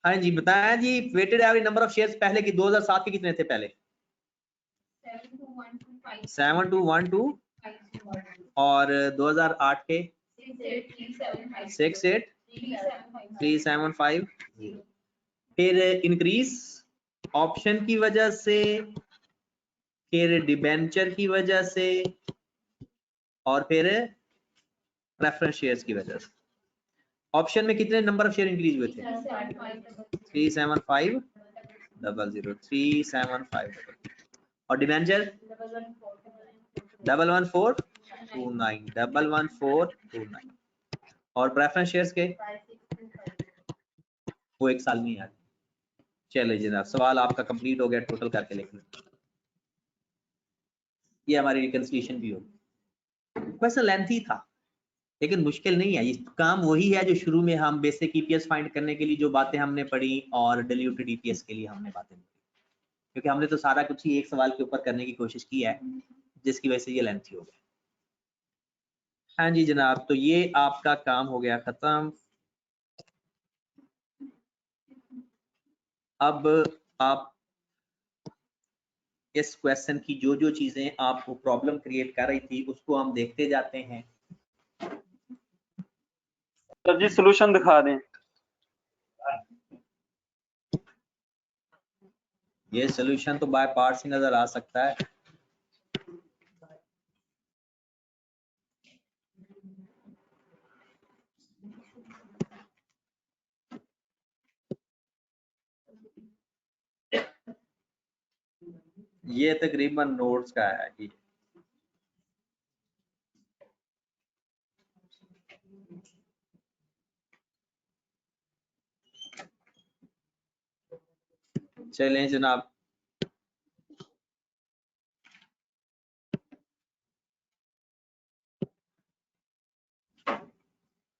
हाँ जी, बताया जी। Weighted average number of shares पहले की 2007 के कितने थे? पहले 7212 और 2008 के 68375। फिर इंक्रीज ऑप्शन की वजह से, फिर डिबेंचर की वजह से, और फिर प्रेफरेंस शेयर्स की वजह से। ऑप्शन में कितने नंबर ऑफ शेयर इंक्रीज हुए थे? 37500 37500। और डिबेंचर 11429 11429। और प्रेफरेंस शेयर्स के वो एक साल में याद। चलिए जनाब, सवाल आपका कंप्लीट हो गया, टोटल करके लिख लो। ये हमारी रिकंसिलिएशन भी होगी। क्वेश्चन लेंथी था लेकिन मुश्किल नहीं है। ये काम वही है जो शुरू में हम बेसिक ईपीएस फाइंड करने के लिए जो बातें हमने पढ़ी, और डिल्यूटेड ईपीएस के लिए हमने बातें पढ़ी, क्योंकि हमने तो सारा कुछ ही एक सवाल के ऊपर करने की कोशिश की है, जिसकी वजह से ये लेंथी हो गया। हाँ जी जनाब, तो ये आपका काम हो गया खत्म। अब आप इस क्वेश्चन की जो जो चीजें आपको प्रॉब्लम क्रिएट कर रही थी उसको हम देखते जाते हैं। सर जी सॉल्यूशन दिखा दें। ये सॉल्यूशन तो बाय पार्ट्स ही नजर आ सकता है। ये तकरीबन नोट्स का है ये। चलें जनाब,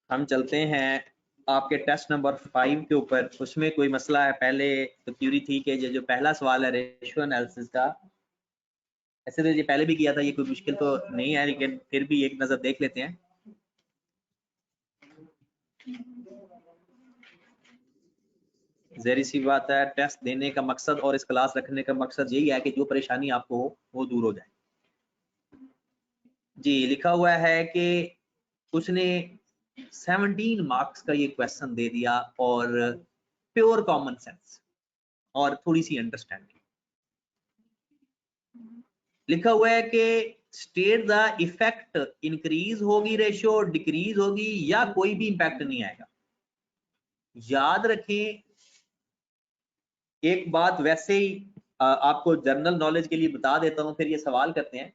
हम चलते हैं आपके टेस्ट नंबर 5 के ऊपर। उसमें कोई मसला है? पहले तो थ्योरी थी कि जो पहला सवाल है रेशियो एनालिसिस का, ऐसे तो ये पहले भी किया था, ये कोई मुश्किल तो नहीं है, लेकिन फिर भी एक नजर देख लेते हैं। ज़ाहिर सी बात है, टेस्ट देने का मकसद और इस क्लास रखने का मकसद यही है कि जो परेशानी आपको हो वो दूर हो जाए। जी, लिखा हुआ है कि उसने 17 मार्क्स का ये क्वेश्चन दे दिया और प्योर कॉमन सेंस और थोड़ी सी अंडरस्टैंडिंग। लिखा हुआ है कि स्टेट द इफेक्ट, इंक्रीज होगी रेशियो, डिक्रीज होगी, या कोई भी इंपैक्ट नहीं आएगा। याद रखें एक बात, वैसे ही आपको जनरल नॉलेज के लिए बता देता हूं, फिर ये सवाल करते हैं।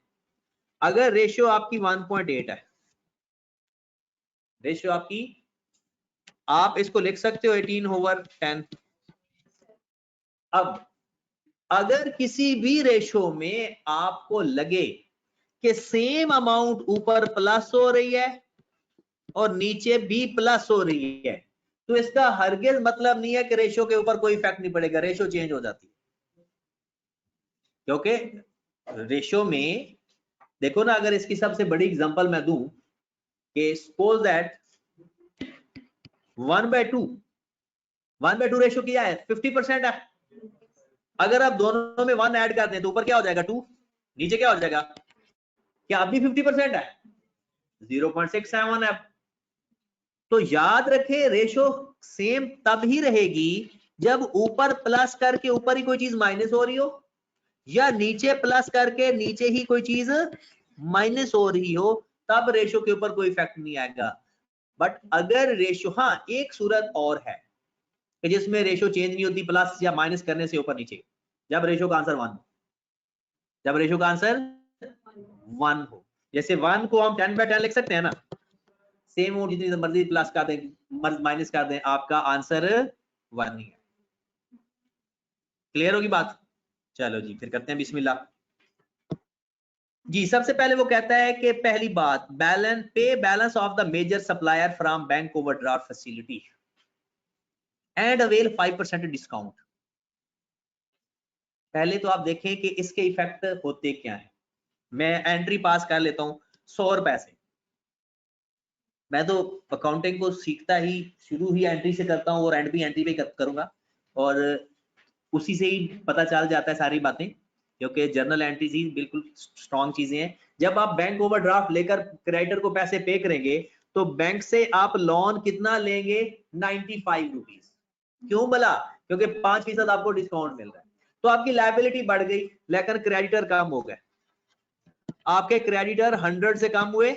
अगर रेशियो आपकी 1.8 है, रेशियो आपकी, आप इसको लिख सकते हो 18/10। अब अगर किसी भी रेशियो में आपको लगे कि सेम अमाउंट ऊपर प्लस हो रही है और नीचे भी प्लस हो रही है, तो इसका हरगिज मतलब नहीं है कि रेशियो के ऊपर कोई इफेक्ट नहीं पड़ेगा, रेशियो चेंज हो जाती है। क्योंकि रेशियो में देखो ना, अगर इसकी सबसे बड़ी एग्जांपल मैं दूं कि सपोज दैट 1/2 रेशियो किया है, 50% है। अगर आप दोनों में 1 ऐड कर दें तो ऊपर क्या हो जाएगा 2, नीचे क्या हो जाएगा, क्या अभी 50% है, 0.67 है। तो याद रखें रेशियो सेम तब ही रहेगी जब ऊपर प्लस करके ऊपर ही कोई चीज माइनस हो रही हो, या नीचे प्लस करके नीचे ही कोई चीज माइनस हो रही हो, तब रेशियो के ऊपर कोई इफेक्ट नहीं आएगा। बट अगर रेशियो, हाँ एक सूरत और है कि जिसमें रेशियो चेंज नहीं होती प्लस या माइनस करने से ऊपर नीचे, जब रेशियो का आंसर 1 हो, जब रेशियो का आंसर 1 हो। जैसे 1 को हम 10/10 लिख सकते हैं ना, सेम हो, जितनी मर्जी प्लस कर दें माइनस कर दें, आपका आंसर 1 ही है। क्लियर होगी बात? चलो जी फिर करते हैं बिस्मिल्लाह जी। सबसे पहले वो कहता है कि पहली बात, balance of the major supplier from bank overdraft facility and avail 5% discount. पहले तो आप देखें कि इसके इफेक्ट होते क्या है। मैं एंट्री पास कर लेता हूं 100 रुपए से। मैं तो अकाउंटिंग को सीखता ही शुरू ही एंट्री से करता हूं और एंड भी एंट्री पे करूंगा, और उसी से ही पता चल जाता है सारी बातें, क्योंकि जर्नल एंट्रीज ही बिल्कुल स्ट्रॉन्ग चीजें हैं। जब आप बैंक ओवरड्राफ्ट लेकर क्रेडिटर को पैसे पे करेंगे तो बैंक से आप लोन कितना लेंगे, 95 रुपीज। क्यों बोला? क्योंकि 5% आपको डिस्काउंट मिल रहा है। तो आपकी लायबिलिटी बढ़ गई लेकिन क्रेडिटर कम हो गए। आपके क्रेडिटर 100 से कम हुए,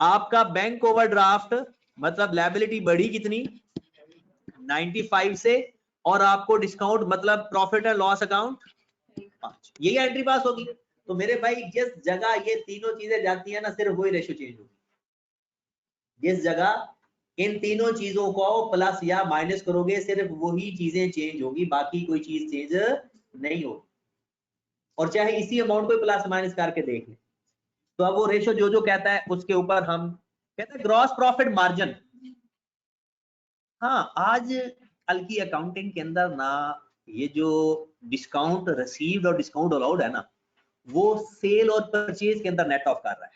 आपका बैंक ओवरड्राफ्ट मतलब लायबिलिटी बढ़ी कितनी, 95 से, और आपको डिस्काउंट मतलब प्रॉफिट एंड लॉस अकाउंट 5। यही एंट्री पास होगी। तो मेरे भाई जिस जगह ये तीनों चीजें जाती है ना, सिर्फ वही रेशियो चेंज होगी। जिस जगह इन तीनों चीजों को प्लस या माइनस करोगे, सिर्फ वही चीजें चेंज होगी, बाकी कोई चीज चेंज नहीं होगी। और चाहे इसी अमाउंट को प्लस माइनस करके देख लें, तो अब वो रेशियो जो जो कहता है उसके ऊपर हम कहते हैं ग्रॉस प्रॉफिट मार्जिन। हाँ, आज कल की अकाउंटिंग के अंदर ना, ये जो डिस्काउंट रिसीव्ड और डिस्काउंट अलाउड है ना, वो सेल और परचेज के अंदर नेट ऑफ कर रहा है।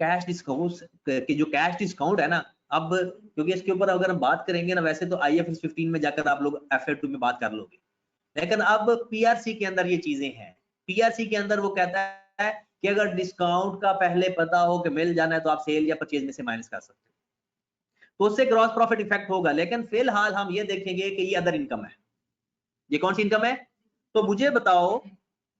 कैश डिस्काउंट कि जो कैश डिस्काउंट है ना, अब क्योंकि इसके ऊपर अगर हम बात करेंगे ना, वैसे तो IFRS 15 में जाकर आप लोग FAT में बात कर लोगे, लेकिन अब PRC के अंदर ये चीजें हैं। PRC के अंदर वो कहता है कि अगर डिस्काउंट का पहले पता हो कि मिल जाना है तो आप सेल या परचेज में से माइनस कर सकते हो, तो उससे ग्रॉस प्रॉफिट इफेक्ट होगा। लेकिन फिलहाल हम ये देखेंगे कि ये अदर इनकम है। ये कौन सी इनकम है? तो मुझे बताओ,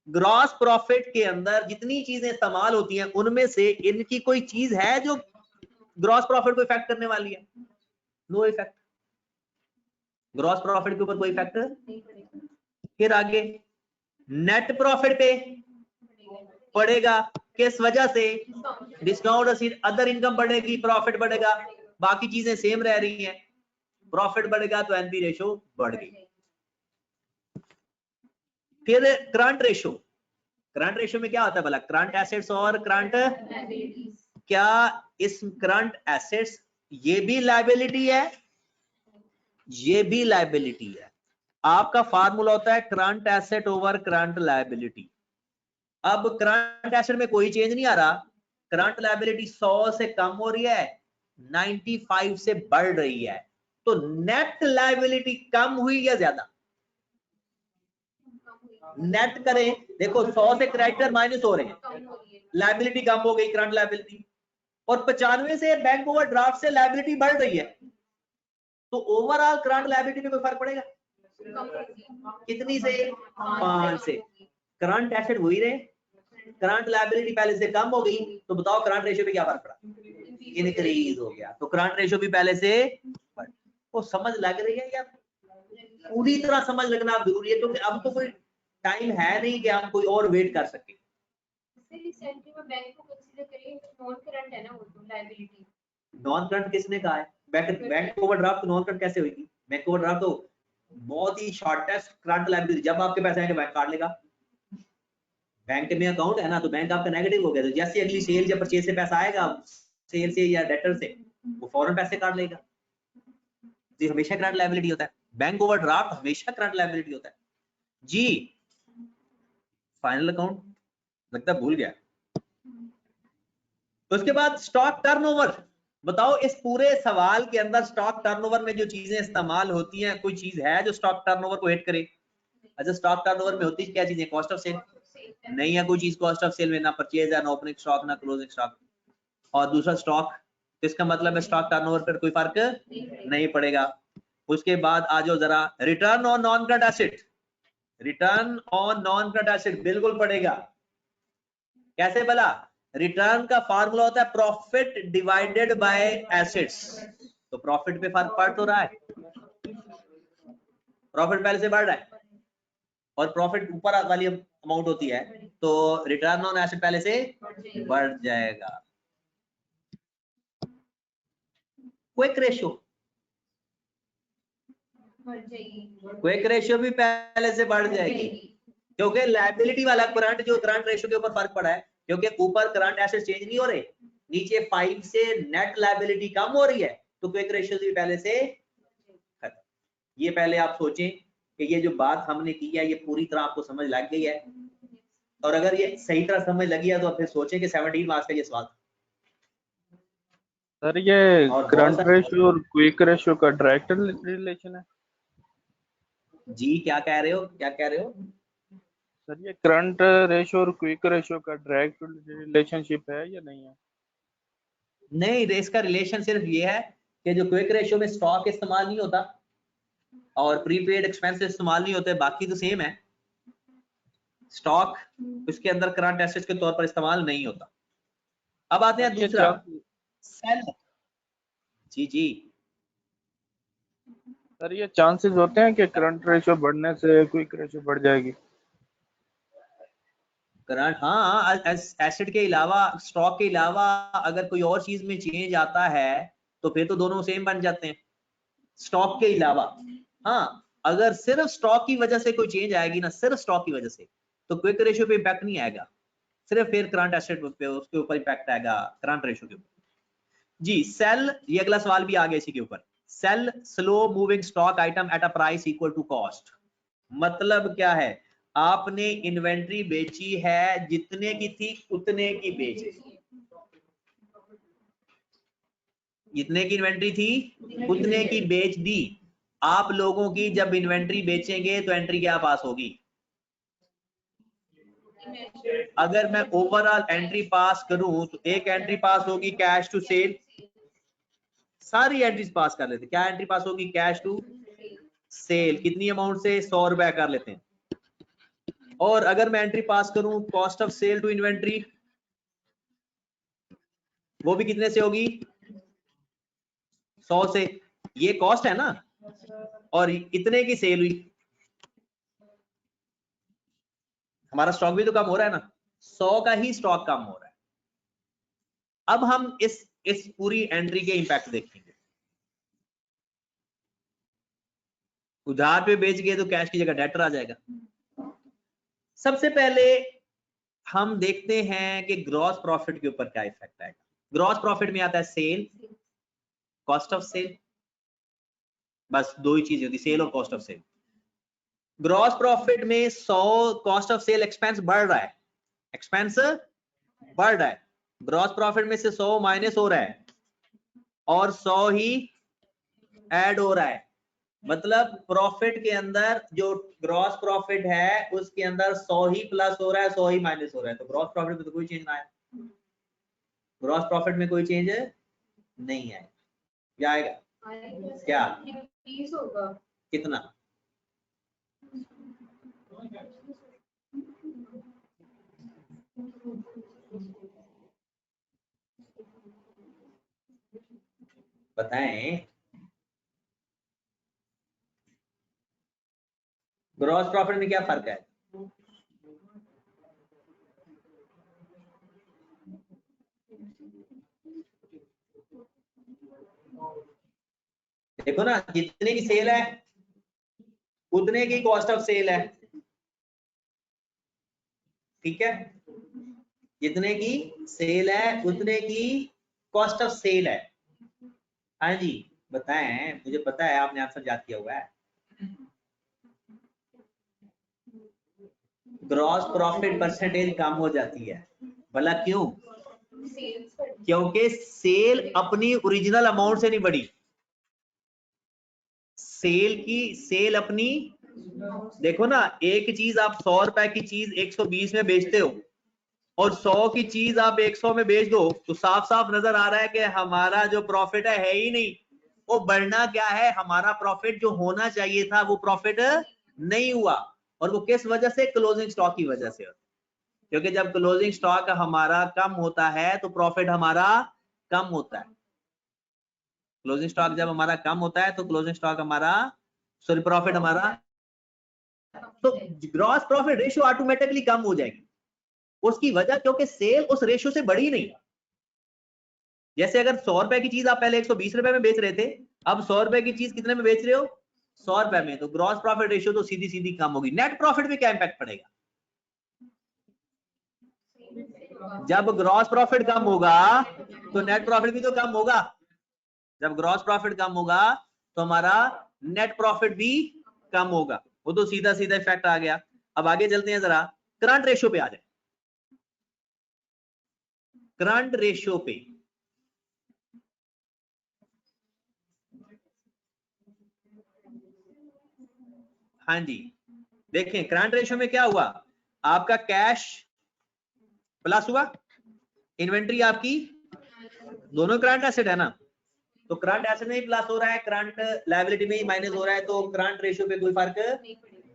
ग्रॉस प्रॉफिट के अंदर जितनी चीजें इस्तेमाल होती हैं उनमें से इनकी कोई चीज है जो ग्रॉस प्रॉफिट को इफेक्ट करने वाली है? No effect. ग्रॉस प्रॉफिट के ऊपर कोई इफेक्ट। फिर आगे नेट प्रॉफिट पे पड़ेगा, किस वजह से? डिस्काउंट रसीद, अदर इनकम बढ़ेगी, प्रॉफिट बढ़ेगा, बाकी चीजें सेम रह रही हैं। प्रॉफिट बढ़ेगा तो एनपी रेशो बढ़ गई। फिर करंट रेशो। करंट रेशो में क्या होता है भला? करंट एसेट्स और करंट, क्या इस करंट एसेट्स ये भी लायबिलिटी है? ये भी लायबिलिटी है। आपका फार्मूला होता है current asset over current liability. अब करंट एसेट में कोई चेंज नहीं आ रहा, करंट लायबिलिटी 100 से कम हो रही है, 95 से बढ़ रही है, तो नेट लायबिलिटी कम हुई या ज्यादा? नेट करें, देखो 100 से क्रेडिटर माइनस हो रहे हैं, लायबिलिटी कम हो गई, करंट लायबिलिटी, और 95 से बैंक ओवरड्राफ्ट से लायबिलिटी बढ़ रही है, तो ओवरऑल करंट लायबिलिटी में कोई फर्क पड़ेगा? कितनी से? 5 से। करंट एसेट वही रहे, करंट लायबिलिटी पहले से कम हो गई, तो बताओ करंट रेशियो पे क्या फर्क पड़ा? इंक्रीज हो गया, तो करंट रेशियो भी पहले से वो समझ लग रही है या पूरी तरह समझ लगना जरूरी है, क्योंकि अब तो कोई टाइम है नहीं कि हम कोई और वेट कर सके। नॉन करंट किसने कहा है? बैंक ओवरड्राफ्ट नॉन करंट कैसे होगी? बैंक ओवरड्राफ्ट तो बहुत ही शॉर्टेस्ट करंट लायबिलिटी, जब आपके पैसे आएंगे बैंक काट लेगा। बैंक में अकाउंट है ना, तो बैंक आपका नेगेटिव हो गया, तो जैसे अगली सेल या परचेज से पैसा आएगा, सेल से या डेटर से, वो फौरन पैसे काट लेगा। जी हमेशा करंट लायबिलिटी होता है, बैंक ओवरड्राफ्ट हमेशा करंट लायबिलिटी होता है जी। फाइनल अकाउंट लगता है भूल गया। तो उसके बाद स्टॉक टर्नओवर, बताओ इस पूरे सवाल के अंदर स्टॉक टर्नओवर में जो चीजें इस्तेमाल होती हैं, कोई चीज है जो स्टॉक टर्नओवर को हिट करे? अच्छा, स्टॉक टर्नओवर में होती है क्या चीजें? कॉस्ट ऑफ सेल नहीं है, कोई चीज कॉस्ट ऑफ सेल में ना परचेज है, ना ओपनिंग स्टॉक, ना क्लोजिंग स्टॉक, और दूसरा स्टॉक, तो इसका मतलब है स्टॉक टर्नओवर पर कोई फर्क नहीं पड़ेगा। उसके बाद आ जाओ जरा, return on non current asset, return on non current asset बिल्कुल पड़ेगा। कैसे भला? रिटर्न का फार्मूला होता है प्रॉफिट डिवाइडेड बाय एसेट्स, तो प्रॉफिट पे फर्क पड़ तो रहा है, प्रॉफिट पहले से बढ़ रहा है और प्रॉफिट ऊपर वाली अमाउंट होती है, तो रिटर्न ऑन एसेट पहले से बढ़ जाएगा। क्विक रेशियो, क्विक रेशियो भी पहले से बढ़ जाएगी, क्योंकि लायबिलिटी वाला करंट, जो करंट रेशियो के ऊपर फर्क पड़ा है, क्योंकि ऊपर करंट एसेट चेंज नहीं हो रहे, नीचे 5 से नेट लायबिलिटी कम हो रही है, तो क्विक रेशियो भी पहले से खत्म। ये पहले आप सोचें कि ये जो बात हमने की है, ये पूरी तरह आपको समझ लग गई है, और अगर ये सही तरह समझ लगी है तो फिर सोचें कि 17 मार्क्स का ये सवाल। सर ये करंट रेशियो और क्विक रेशियो का डायरेक्ट रिलेशन है? जी क्या कह रहे हो, क्या कह रहे हो? सर ये करंट रेशियो और क्विक रेशियो का डायरेक्ट रिलेशनशिप है या नहीं है? नहीं, इसका रिलेशन सिर्फ ये है कि जो क्विक रेशियो में स्टॉक इस्तेमाल नहीं होता और प्रीपेड एक्सपेंस इस्तेमाल नहीं होते, बाकी तो सेम है। स्टॉक उसके अंदर करंट एसेट्स के तौर पर इस्तेमाल नहीं होता। अब आते हैं दूसरा, सेल। जी जी सर ये चांसेस होते हैं कि करंट रेशियो बढ़ने से क्विक रेशियो बढ़ जाएगी? करंट, हाँ, एसेट के अलावा, स्टॉक के अलावा अगर कोई और चीज में चेंज आता है तो फिर तो दोनों सेम बन जाते हैं। स्टॉक के अलावा, हाँ, अगर सिर्फ स्टॉक की वजह से कोई चेंज आएगी ना, सिर्फ स्टॉक की वजह से, तो क्विक रेशियो पे इंपैक्ट नहीं आएगा, सिर्फ फिर करंट एसेट पे उसके ऊपर इंपैक्ट आएगा, करंट रेशियो के ऊपर। जी सेल, ये अगला सवाल भी आ गया इसी के ऊपर। Sell slow moving stock item at a price equal to cost, मतलब क्या है? आपने इन्वेंट्री बेची है, जितने की थी उतने की बेच दी, जितने की इन्वेंट्री थी उतने की बेच दी। आप लोगों की जब इन्वेंट्री बेचेंगे तो एंट्री क्या पास होगी? अगर मैं ओवरऑल एंट्री पास करूं तो एक एंट्री पास होगी कैश टू सेल, सारी एंट्रीज पास कर लेते, क्या एंट्री पास होगी? कैश टू सेल, कितनी अमाउंट से? 100 रुपए कर लेते हैं। और अगर मैं एंट्री पास करूं cost of sale to inventory, वो भी कितने से होगी? 100 से। ये कॉस्ट है ना, और इतने की सेल हुई, हमारा स्टॉक भी तो कम हो रहा है ना, 100 का ही स्टॉक कम हो रहा है। अब हम इस पूरी एंट्री के इंपैक्ट देखेंगे। उधार पे बेच गए तो कैश की जगह डेटर आ जाएगा। सबसे पहले हम देखते हैं कि ग्रॉस प्रॉफिट के ऊपर क्या इफेक्ट आएगा। ग्रॉस प्रॉफिट में आता है सेल, कॉस्ट ऑफ सेल, बस दो ही चीजें होती, सेल और cost of sale. Gross profit में 100 कॉस्ट ऑफ सेल एक्सपेंस बढ़ रहा है, एक्सपेंस बढ़ रहा है, ग्रॉस प्रॉफिट में से 100 माइनस हो रहा है और 100 ही ऐड हो रहा है, मतलब प्रॉफिट के अंदर जो ग्रॉस प्रॉफिट है उसके अंदर 100 ही प्लस हो रहा है, 100 ही माइनस हो रहा है, तो ग्रॉस प्रॉफिट में तो कोई चेंज ना आए, ग्रॉस प्रॉफिट में कोई चेंज नहीं आए। क्या आएगा? क्या होगा कितना? बताएं। ग्रॉस प्रॉफिट में क्या फर्क है? देखो ना, जितने की सेल है उतने की कॉस्ट ऑफ सेल है, ठीक है, जितने की सेल है उतने की कॉस्ट ऑफ सेल है। हाँ जी बताएं, मुझे पता है आपने आंसर याद किया हुआ है। ग्रॉस प्रॉफिट परसेंटेज कम हो जाती है, भला क्यों? क्योंकि सेल अपनी ओरिजिनल अमाउंट से नहीं बढ़ी, सेल अपनी, देखो ना, एक चीज आप 100 रुपए की चीज 120 में बेचते हो और 100 की चीज आप 100 में बेच दो, तो साफ साफ नजर आ रहा है कि हमारा जो प्रॉफिट है ही नहीं, वो बढ़ना क्या है, हमारा प्रॉफिट जो होना चाहिए था वो प्रॉफिट नहीं हुआ। और वो किस वजह से? क्लोजिंग स्टॉक की वजह से, क्योंकि जब क्लोजिंग स्टॉक हमारा कम होता है तो प्रॉफिट हमारा कम होता है। क्लोजिंग स्टॉक जब हमारा कम होता है तो क्लोजिंग स्टॉक हमारा, सॉरी, प्रॉफिट हमारा, तो ग्रॉस प्रॉफिट रेशियो ऑटोमेटिकली कम हो जाएगी। उसकी वजह क्योंकि सेल उस रेशियो से बढ़ी नहीं। जैसे अगर 100 रुपए की चीज आप पहले 120 रुपए में बेच रहे थे, अब 100 रुपए की चीज कितने में बेच रहे हो? 100 रुपए में, तो ग्रॉस प्रॉफिट रेशियो तो सीधी सीधी कम होगी। नेट प्रॉफिट में क्या इंपैक्ट पड़ेगा? जब ग्रॉस प्रॉफिट कम होगा तो नेट प्रॉफिट भी तो कम होगा। जब ग्रॉस प्रॉफिट कम होगा तो हमारा नेट प्रॉफिट भी कम होगा, वो तो सीधा सीधा इफेक्ट आ गया। अब आगे चलते हैं, जरा करंट रेशियो पे आ जाए। करंट रेशियो पे, हाँ जी देखें, करंट रेशियो में क्या हुआ, आपका कैश प्लस हुआ, इन्वेंट्री आपकी, दोनों करंट एसेट है ना, तो करंट एसेट में ही प्लस हो रहा है, करंट लायबिलिटी में ही माइनस हो रहा है, तो करंट रेशियो पे कोई फर्क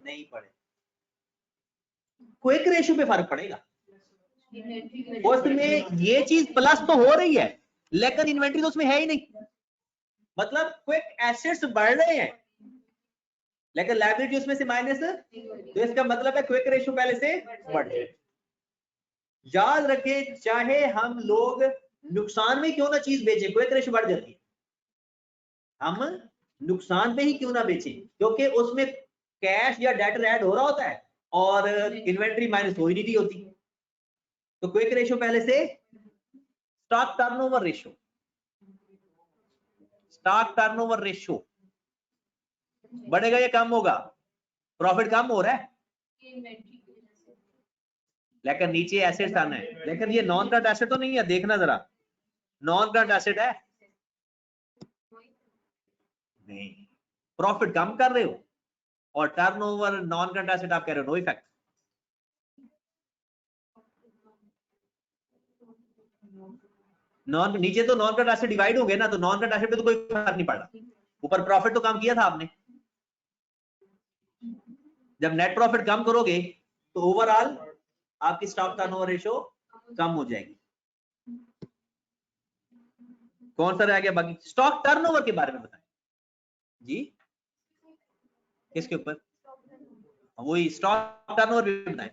नहीं पड़ेगा। क्विक रेशियो पे फर्क पड़ेगा, उसमें ये चीज प्लस तो हो रही है लेकिन इन्वेंट्री तो उसमें है ही नहीं। मतलब क्विक एसेट्स बढ़ रहे हैं लेकिन लायबिलिटी उसमें से माइनस, तो इसका मतलब है क्विक रेशियो पहले से बढ़ गया। याद रखें, चाहे हम लोग नुकसान में क्यों ना चीज बेचें, क्विक रेशियो बढ़ जाती है। हम नुकसान पे ही क्यों ना बेचें, क्योंकि उसमें कैश या डेटर ऐड हो रहा होता है और इन्वेंट्री माइनस हो ही नहीं रही होती। तो क्विक रेशियो पहले से, stock turnover ratio, stock turnover ratio बढ़ेगा या कम होगा? प्रॉफिट कम हो रहा है लेकिन नीचे एसेट्स आना है, लेकिन ये नॉन करंट एसेट तो नहीं है, देखना जरा, नॉन करंट एसेट है नहीं, प्रॉफिट कम कर रहे हो और टर्नओवर नॉन करंट एसेट आप कह रहे हो नो इफेक्ट। नॉन, नीचे तो नॉन करंट एसेट डिवाइड हो गए ना, तो नॉन करंट एसेट पे तो कोई फर्क नहीं पड़ा, ऊपर प्रॉफिट तो कम किया था आपने। जब नेट प्रॉफिट कम करोगे तो ओवरऑल आपकी स्टॉक टर्नओवर रेशियो कम हो जाएगी। कौन सा रह गया बाकी? स्टॉक टर्नओवर के बारे में बताएं जी, किसके ऊपर? वही स्टॉक टर्नओवर भी बताएं।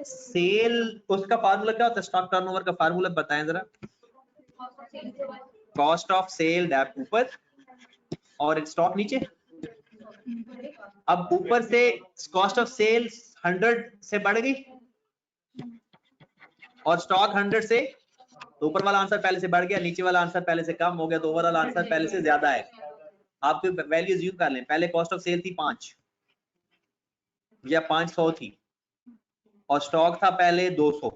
सेल, उसका फार्मूला क्या होता है? स्टॉक टर्नओवर का फार्मूला बताएं जरा। कॉस्ट ऑफ सेल डैप ऊपर और स्टॉक नीचे। अब ऊपर से कॉस्ट ऑफ सेल 100 से बढ़ गई और स्टॉक 100 से, तो ऊपर वाला आंसर पहले से बढ़ गया, नीचे वाला आंसर पहले से कम हो गया, तो ओवरऑल आंसर पहले से ज्यादा है। आप वैल्यू यूज कर लें, पहले कॉस्ट ऑफ सेल थी 5 या 500 थी और स्टॉक था पहले 200,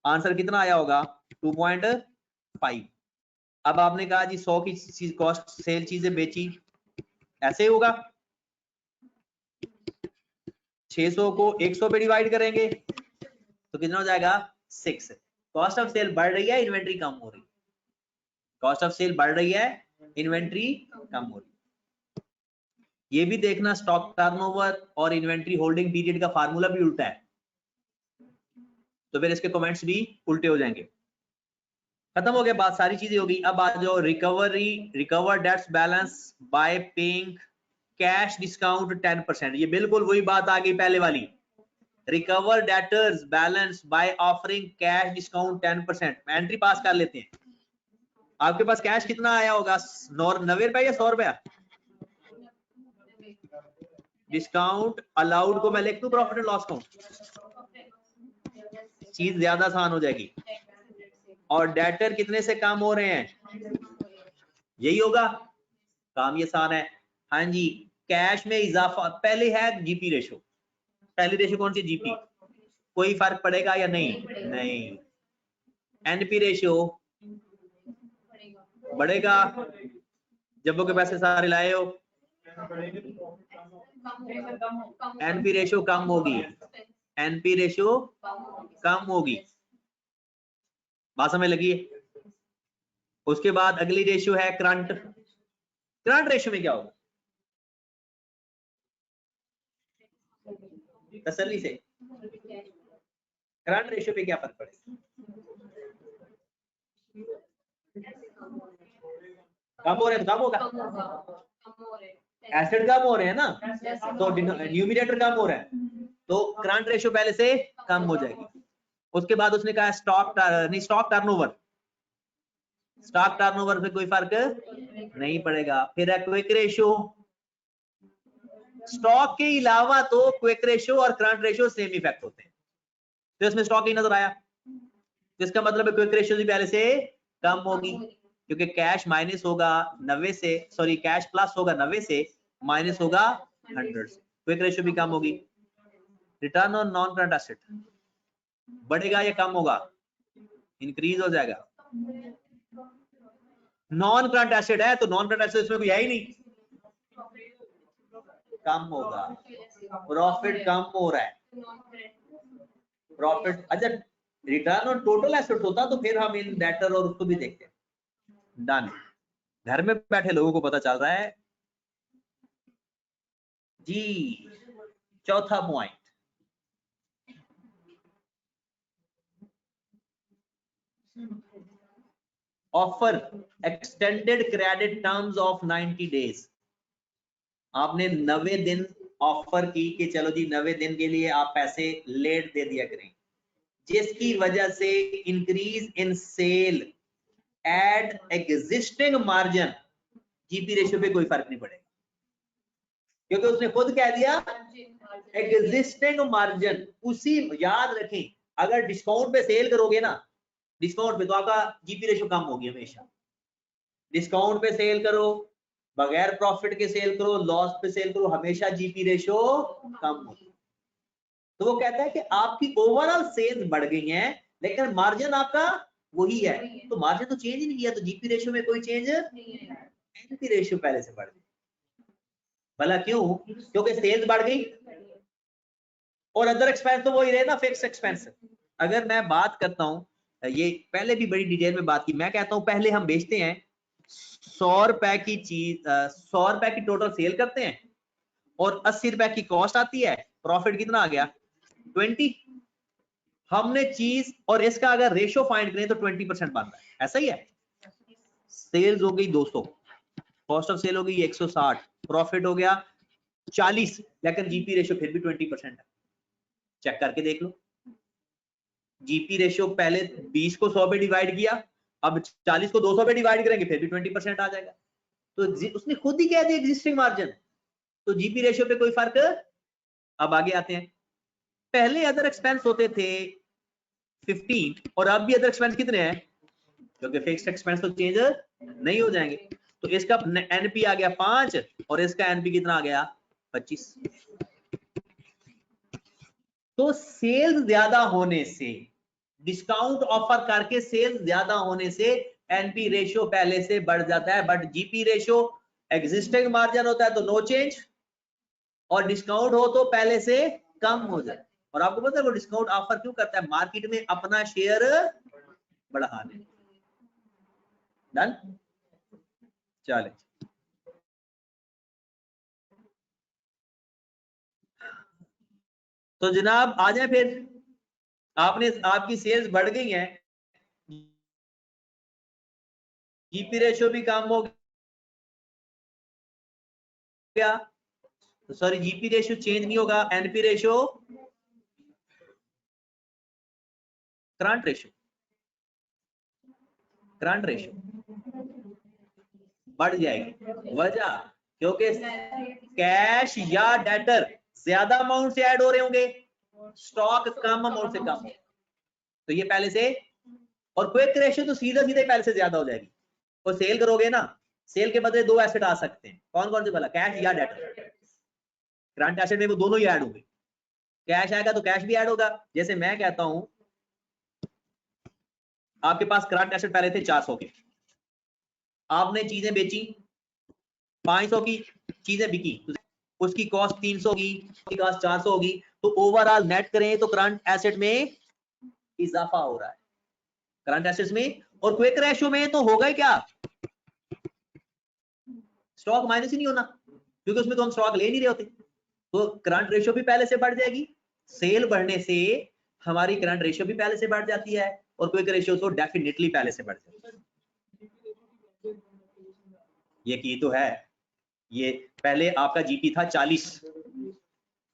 आंसर कितना आया होगा 2.5। अब आपने कहा जी 100 की कॉस्ट सेल चीजें बेची, ऐसे ही होगा 600 को 100 पे डिवाइड करेंगे तो कितना हो जाएगा 6। कॉस्ट ऑफ सेल बढ़ रही है, इन्वेंट्री कम हो रही है, कॉस्ट ऑफ सेल बढ़ रही है, इन्वेंट्री कम हो रही है। ये भी देखना स्टॉक टर्नओवर और इन्वेंट्री होल्डिंग पीरियड का फार्मूला भी उल्टा है, तो फिर इसके कमेंट्स भी उल्टे हो जाएंगे। खत्म हो गया, बात सारी चीजें होगी। अब आ जाओ recover debts balance by paying cash discount 10%। ये बिल्कुल वही बात आ गई पहले वाली, recover debtors balance by offering cash discount 10%। Entry pass कर लेते हैं। आपके पास कैश कितना आया होगा 90 रुपए या 100 रुपया? डिस्काउंट अलाउड को मैं लिख दूं प्रॉफिट एंड लॉस अकाउंट, चीज ज्यादा आसान हो जाएगी। और डेटर कितने से कम हो रहे हैं, यही होगा, काम ये आसान है। हाँ जी, कैश में इजाफा पहले है जीपी रेशो, पहली रेशो कौन सी जीपी, कोई फर्क पड़ेगा या नहीं? नहीं। एनपी रेशो बढ़ेगा, जब के पैसे सारे लाए हो, एनपी रेशो कम होगी, एनपी रेशो कम होगी, बात समझ लगी है? उसके बाद अगली रेशियो है करंट। करंट रेशियो में क्या होगा, तसल्ली से, करंट रेशियो पे क्या फर्क पड़ेगा? कम हो रहे हैं तो कम होगा, एसेट कम हो रहे हैं ना, तो न्यूमिनेटर कम हो रहा है, तो करंट रेशियो पहले से कम हो जाएगी। उसके बाद उसने कहा स्टॉक टर्नओवर, स्टॉक टर्नओवर पे कोई फर्क नहीं पड़ेगा। फिर है क्विक रेशियो, स्टॉक के अलावा तो क्विक रेशियो और करंट रेशियो सेम इफेक्ट होते हैं, तो इसमें स्टॉक ही नजर आया, तो इसका मतलब है क्विक रेशियो भी पहले से कम होगी, क्योंकि कैश माइनस होगा 90 से, सॉरी कैश प्लस होगा 90 से, माइनस होगा 100 से, क्विक रेशियो भी कम होगी। Return on non current asset बढ़ेगा या कम होगा, इंक्रीज हो जाएगा। नॉन करंट एसेट है तो नॉन करंट एसेट इसमें कोई है ही नहीं, कम होगा, प्रॉफिट कम हो रहा है, प्रॉफिट। अच्छा, रिटर्न ऑन टोटल एसेट होता तो फिर हम इन डेटर और उसको भी देखते हैं। डन, घर में बैठे लोगों को पता चल रहा है जी। चौथा point, offer extended credit terms of 90 days. आपने 90 दिन ऑफर की कि चलो जी 90 दिन के लिए आप पैसे लेट दे दिया करें, जिसकी वजह से increase in sale add existing margin, GP ratio पे कोई फर्क नहीं पड़ेगा, क्योंकि उसने खुद कह दिया एग्जिस्टिंग मार्जिन। उसी याद रखें, अगर डिस्काउंट पे सेल करोगे ना, डिस्काउंट पे, तो आपका जीपी रेशियो कम होगी हमेशा। डिस्काउंट पे सेल करो, बगैर प्रॉफिट के सेल करो, लॉस पे सेल करो, हमेशा जीपी रेशियो कम होगी। तो वो कहता है कि आपकी ओवरऑल सेल्स बढ़ गई हैं लेकिन मार्जिन आपका वही है, तो मार्जिन तो चेंज ही नहीं किया, तो जीपी रेशियो में कोई चेंज नहीं है, एनपी रेशियो पहले से बढ़ गई। भला क्यों? क्योंकि सेल्स बढ़ गई और अदर एक्सपेंस तो वही रहे ना, फिक्स एक्सपेंस। अगर मैं बात करता हूँ, ये पहले भी बड़ी डिटेल में बात की, मैं कहता हूँ पहले हम बेचते हैं 100 रुपए की चीज, 100 रुपए की टोटल सेल करते हैं और 80 रुपए की कॉस्ट आती है, प्रॉफिट कितना आ गया 20। हमने चीज और इसका अगर रेशियो फाइंड करें तो 20% बन रहा है, ऐसा ही है। सेल्स हो गई 200, कॉस्ट ऑफ सेल हो गई 160, प्रॉफिट हो गया 40, लेकिन जीपी रेशियो फिर भी 20% है। चेक करके देख लो, जीपी रेशियो पहले 20 को 100 पे डिवाइड किया, अब 40 को 200 पे डिवाइड करेंगे फिर भी 20% आ जाएगा। तो उसने खुद ही कह दिया एग्जिस्टिंग मार्जिन, तो जीपी रेशियो पे कोई फर्क। अब आगे आते हैं, पहले अदर एक्सपेंस होते थे 15 और अब भी अदर एक्सपेंस कितने हैं, क्योंकि फिक्स्ड एक्सपेंस तो चेंज नहीं हो जाएंगे। तो इसका एनपी आ गया 5 और इसका एनपी कितना आ गया 25। तो सेल्स ज्यादा होने से डिस्काउंट ऑफर करके सेल्स ज्यादा होने से एनपी रेशियो पहले से बढ़ जाता है, but GP ratio existing margin होता है तो नो चेंज, और डिस्काउंट हो तो पहले से कम हो जाए। और आपको पता है वो डिस्काउंट ऑफर क्यों करता है? मार्केट में अपना शेयर बढ़ाने। डन, चले। तो जनाब आ जाए फिर, आपकी सेल्स बढ़ गई है, जीपी रेशियो भी कम हो गया, सॉरी जीपी रेशियो चेंज नहीं होगा, एनपी रेशियो, करंट रेशियो बढ़ जाएगी। वजह क्योंकि कैश या डेटर ज्यादा अमाउंट से ऐड हो रहे होंगे, स्टॉक कम अमाउंट से कम, तो ये पहले से, और क्विक रेशियो तो सीधा सीधे पहले से ज्यादा हो जाएगी। और सेल करोगे ना, सेल के बदले दो एसेट आ सकते हैं, कौन कौन से वाला? कैश या डेटर। करंट एसेट में वो दोनों ही ऐड होंगे, कैश आएगा तो कैश भी ऐड होगा। जैसे मैं कहता हूं आपके पास करंट एसेट पहले थे 400 के, आपने चीजें बेची, 500 की चीजें बिकी, उसकी कॉस्ट 300 होगी, उसकी कॉस्ट 400 होगी, तो ओवरऑल नेट करें तो करंट एसेट में इजाफा हो रहा है, करंट एसेट्स में। और क्विक रेशियो में तो होगा ही क्या, स्टॉक माइनस ही नहीं होना, क्योंकि उसमें तो हम स्टॉक ले नहीं रहे होते। तो करंट रेशियो भी पहले से बढ़ जाएगी, सेल बढ़ने से हमारी करंट रेशियो भी पहले से बढ़ जाती है, और क्विक रेशियो तो डेफिनेटली पहले से बढ़ जाती है। ये की तो है, ये पहले आपका जीपी था 40,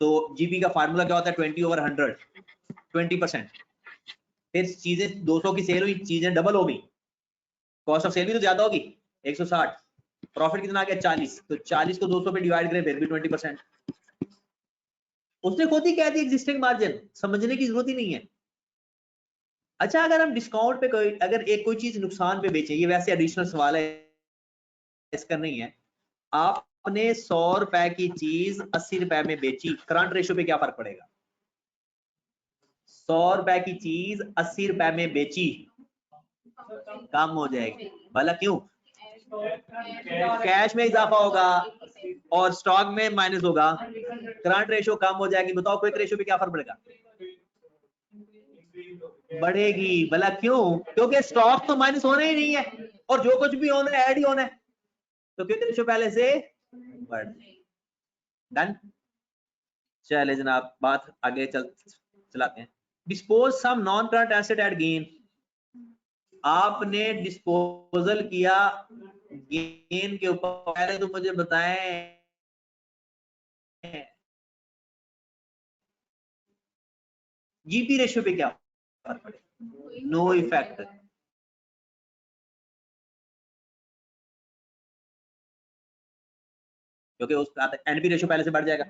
तो जीपी का फार्मूला क्या होता है? 20/100, 20%। फिर चीजें 200 की सेल हुई, चीजें डबल हो गई, कॉस्ट ऑफ सेल भी तो ज्यादा होगी 160, प्रॉफिट कितना आ गया 40, तो 40 को 200 पे डिवाइड करें फिर भी 20%। उसने खुद ही कह दी एग्जिस्टिंग मार्जिन, समझने की जरूरत ही नहीं है। अच्छा, अगर हम डिस्काउंट पे कोई, अगर एक कोई चीज नुकसान पे बेचे, ये वैसे एडिशनल सवाल है, इसका नहीं है, आपने 100 रुपए की चीज 80 रुपए में बेची, करंट रेशियो पे क्या फर्क पड़ेगा? 100 रुपए की चीज 80 रुपए में बेची, कम हो जाएगी। भला क्यों? कैश में इजाफा होगा और स्टॉक में माइनस होगा, करंट रेशियो कम हो जाएगी। बताओ क्विक रेशियो पे क्या फर्क पड़ेगा? बढ़ेगी। भला क्यों? क्योंकि स्टॉक तो माइनस होना ही नहीं है, और जो कुछ भी होना है ऐड ही होना है, तो क्विक रेशियो पहले से बढ़। डन, चले जनाब बात आगे चलाते हैं। Dispose some non current asset at gain, आपने डिस्पोजल किया गेन के ऊपर, पहले तो मुझे बताएं जीपी रेशियो पे क्या फर्क पड़ेगा? नो इफेक्ट, क्योंकि उसका एनपी रेशियो पहले से बढ़ जाएगा।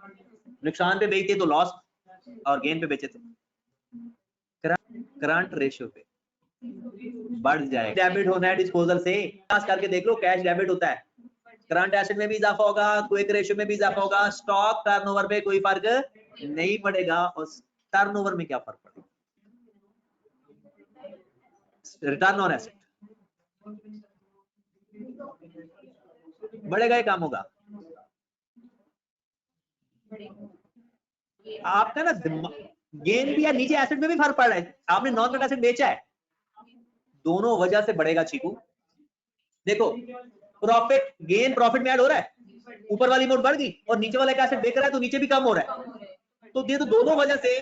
नुकसान पे बेचते तो लॉस, और गेन पे बेचे तो करंट रेशियो पे बढ़ जाएगा। डेबिट होना है डिस्पोजल से, खास करके देख लो, कैश डेबिट होता है, करंट एसेट में भी इजाफा होगा, क्विक रेशियो में भी इजाफा होगा, स्टॉक टर्नओवर पे कोई फर्क नहीं पड़ेगा। और टर्नओवर में क्या फर्क पड़ेगा? रिटर्न ऑन एसेट बढ़ेगा, ये काम होगा आपका ना। गेन भी या नीचे एसेट में भी फर्क पड़ रहा है, आपने नॉन करंट एसेट बेचा है, दोनों वजह से बढ़ेगा चीकू। देखो, प्रॉफिट गेन प्रॉफिट में ऐड हो रहा है, ऊपर वाली अमाउंट बढ़ गई, और नीचे वाला एसेट बेच रहा है तो नीचे भी कम हो रहा है, तो ये तो दोनों वजह से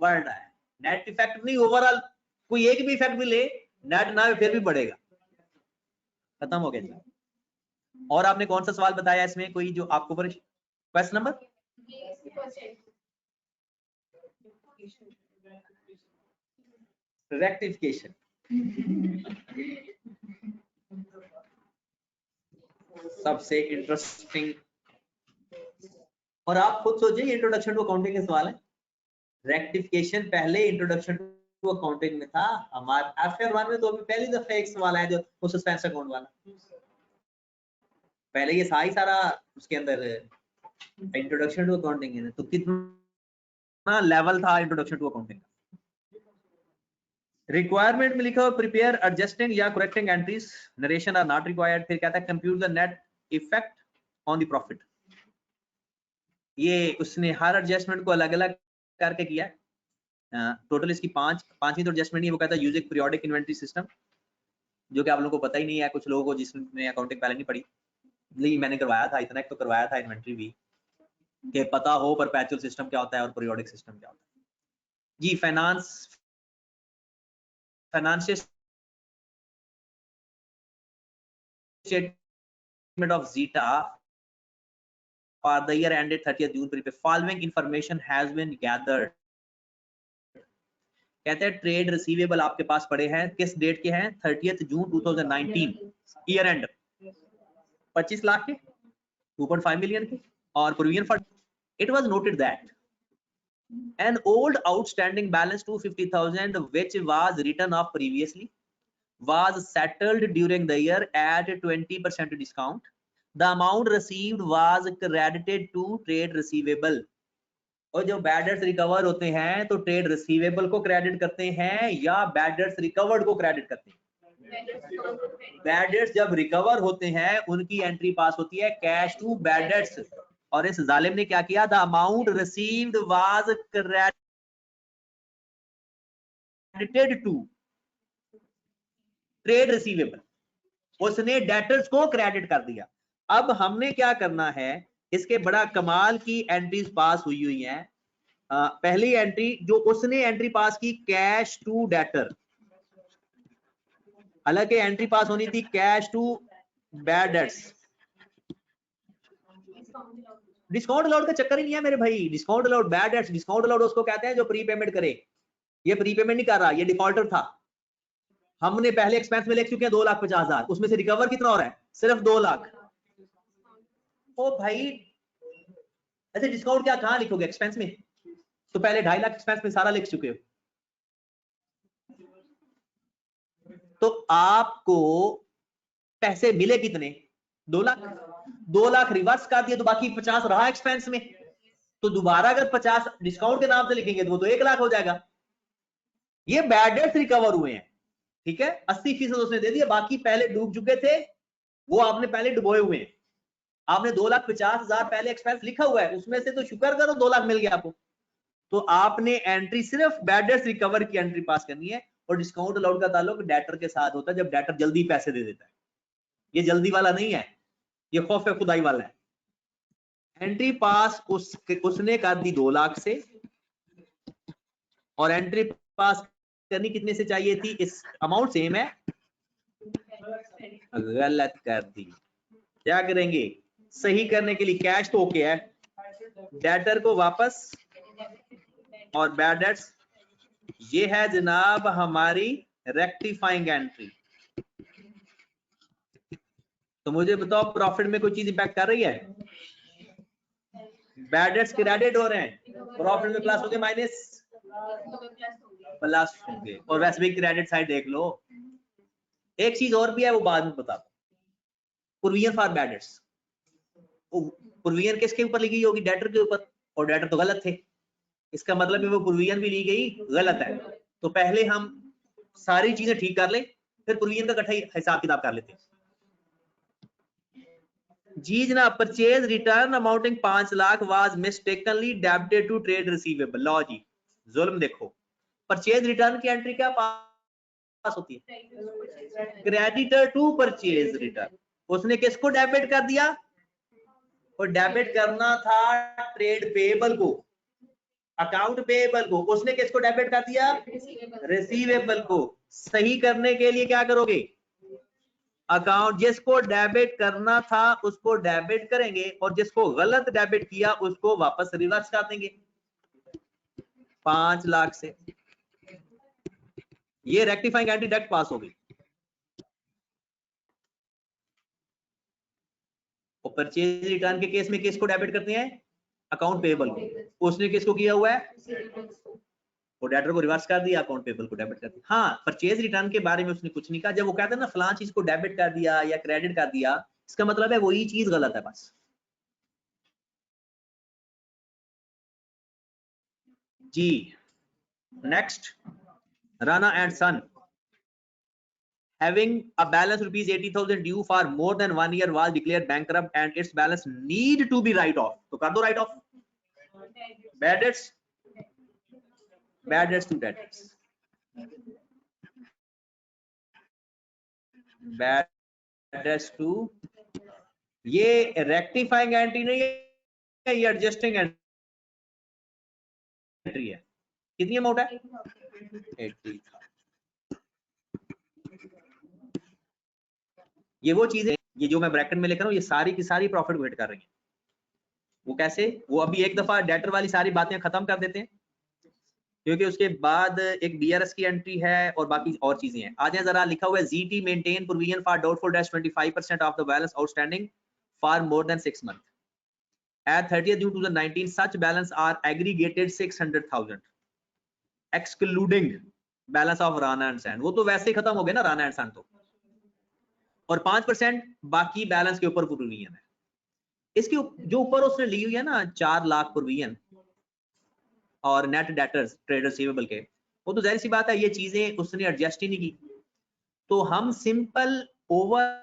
बढ़ रहा है। नेट इफेक्ट नहीं, ओवरऑल कोई एक भी इफेक्ट भी ले, नेट ना फिर भी बढ़ेगा। खत्म हो गया जी। और आपने कौन सा सवाल बताया इसमें, कोई जो आपको क्वेश्चन नंबर? रेक्टिफिकेशन। सबसे इंटरेस्टिंग, और आप खुद सोचिए, इंट्रोडक्शन टू अकाउंटिंग के सवाल है। रेक्टिफिकेशन पहले इंट्रोडक्शन टू अकाउंटिंग में था, हमारे FR1 में तो अभी पहली दफा एक सवाल है जो सस्पेंस अकाउंट वाला, पहले ये सारा उसके अंदर इंट्रोडक्शन टू अकाउंटिंग है, तो कितना लेवल था इंट्रोडक्शन टू अकाउंटिंग का? रिक्वायरमेंट में लिखा हुआ prepare adjusting or correcting entries narration are not required. फिर कहता है compute the net effect on the profit. ये उसने हर एडजस्टमेंट को अलग अलग करके किया है। टोटल इसकी पांचवी तो एडजस्टमेंट है। वो कहता है यूजिंग पीरियोडिक इन्वेंटरी सिस्टम, जो कि आप लोगों को पता ही नहीं है, कुछ लोगों को जिसने अकाउंटिंग पहले नहीं पढ़ी, नहीं मैंने करवाया था, इतना तो करवाया था इन्वेंटरी भी, कि पता हो परपेचुअल सिस्टम क्या होता है और पीरियोडिक सिस्टम क्या होता है। जी financial statement of Zeta for the year ended 30th June period, following information has been gathered। कहते हैं ट्रेड रिसीवेबल आपके पास पड़े हैं, किस डेट के हैं? 30th June 2019 year and 25 lakh के, 2.5 मिलियन के। और provision for it was noted that an old outstanding balance 250,000 which was written off previously was settled during the year at 20% discount. The amount received was credited to trade receivable। और जो bad debts recover होते हैं तो trade receivable को credit करते हैं या bad debts recovered को क्रेडिट करते हैं? बैड डेट्स जब रिकवर होते हैं उनकी एंट्री पास होती है कैश टू बैड डेट्स। और इस जालिम ने क्या किया? The amount received was credited to trade receivable, उसने डेटर्स को क्रेडिट कर दिया। अब हमने क्या करना है, इसके बड़ा कमाल की एंट्रीज पास हुई हैं। पहली एंट्री जो उसने एंट्री पास की, कैश टू डेटर, हालांकि एंट्री पास होनी थी cash to bad debts. Discount allowed का चक्कर ही नहीं है मेरे भाई। Discount allowed bad debts, discount allowed उसको कहते हैं जो प्री पेमेंट करे। ये प्री पेमेंट नहीं कर रहा, ये डिफॉल्टर था। हमने पहले एक्सपेंस में लिख चुके हैं 2,50,000, उसमें से रिकवर कितना हो रहा है? सिर्फ 2 लाख। ओ भाई ऐसे डिस्काउंट क्या कहां लिखोगे? एक्सपेंस में तो पहले 2.5 लाख एक्सपेंस में सारा लिख चुके हो। तो आपको पैसे मिले कितने? 2 लाख। 2 लाख रिवर्स कर दिए तो बाकी 50 रहा एक्सपेंस में। तो दोबारा अगर 50 डिस्काउंट के नाम से लिखेंगे तो वो तो 1 लाख हो जाएगा। ये बैड डेट्स रिकवर हुए हैं, ठीक है, 80% उसने दे दिया, बाकी पहले डूब चुके थे वो आपने पहले डुबोए हुए हैं। आपने 2,50,000 पहले एक्सपेंस लिखा हुआ है, उसमें से तो शुक्र करो 2 लाख मिल गया आपको। तो आपने एंट्री सिर्फ बैड डेट्स रिकवर की एंट्री पास करनी है। और डिस्काउंट अलाउड का ताल्लुक डेटर के साथ होता है, जब डेटर जल्दी पैसे दे देता है। ये जल्दी वाला नहीं है, ये खौफ खुदाई वाला है। एंट्री पास उसने कर दी 2 लाख से, और एंट्री पास करनी कितने से चाहिए थी? इस अमाउंट सेम है, गलत कर दी। क्या करेंगे? सही करने के लिए कैश तो ओके है, डेटर को वापस और बैड डेट्स। ये है जनाब हमारी रेक्टिफाइंग एंट्री। तो मुझे बताओ प्रॉफिट में कोई चीज इंपैक्ट कर रही है? बैड डेट्स क्रेडिट हो रहे हैं, प्रॉफिट में प्लस हो गए माइनस प्लस होंगे। और वैसे भी क्रेडिट साइड देख लो। एक चीज और भी है, वो बाद में बताता हूं। Provision for bad dates, provision किसके ऊपर लिखी होगी? डेटर के ऊपर, और डेटर तो गलत थे। इसका मतलब है वो प्रोविजन भी ली गई गलत है। तो पहले हम सारी चीजें ठीक कर ले, फिर प्रोविजन का इकट्ठा हिसाब किताब कर लेते हैं। जी जनाब, purchase return amounting 5 lakh was mistakenly debited to trade receivable. लो जी जुल्म देखो, परचेज रिटर्न की एंट्री क्या पास होती है? Creditor to purchase return. उसने किसको डेबिट कर दिया? और डेबिट करना था ट्रेड पेएबल को, अकाउंट पेएबल को। उसने किसको डेबिट कर दिया? रिसीवेबल को। सही करने के लिए क्या करोगे? अकाउंट जिसको डेबिट करना था उसको डेबिट करेंगे, और जिसको गलत डेबिट किया उसको वापस रिवर्स कर देंगे 5 लाख से। ये रेक्टिफाइंग एंट्री डायरेक्ट पास हो गई। और परचेज रिटर्न के केस में किसको डेबिट करते हैं? अकाउंट पेएबल को। उसने किसको किया हुआ है? और डेटर को रिवर्स कर दिया, अकाउंट पेएबल को डेबिट कर दिया। हाँ, परचेज रिटर्न के बारे में उसने कुछ नहीं कहा। जब वो कहता है ना फलां चीज को डेबिट कर दिया या क्रेडिट कर दिया, इसका मतलब है वही चीज गलत है बस। जी next, Rana and Son having a balance rupees 80,000 due for more than 1 year was declared bankrupt and its balance need to be write off. तो कर दो write off. Bad debts to debtors. Bad debts to, ये rectifying entry नहीं है, ये adjusting entry है. कितनी amount है? 80,000. ये वो चीजें, ये जो मैं ब्रैकेट में लिख रहा हूँ, ये सारी की सारी प्रॉफिट को हिट कर रही है. वो कैसे? वो अभी एक दफा डेटर वाली सारी बातें खत्म कर देते हैं, क्योंकि उसके बाद एक बीआरएस की एंट्री है और बाकी और चीजें हैं. आ जाए जरा, लिखा हुआ है GT maintain provision for doubtful debts 25% of the balance outstanding for more than 6 months. At 30th June 2019, such balance are aggregated 600,000, excluding balance of Rana and Sand. वो तो वैसे ही खत्म हो गया ना Rana and Sand तो. और 5% बाकी बैलेंस के ऊपर प्रोविजन है. इसके जो ऊपर उसने ली हुई है ना 4 लाख प्रोविजन और नेट डेटर्स ट्रेड रिसीवेबल के, वो तो जाहिर सी बात है ये चीजें उसने एडजस्ट ही नहीं की. तो हम सिंपल ओवर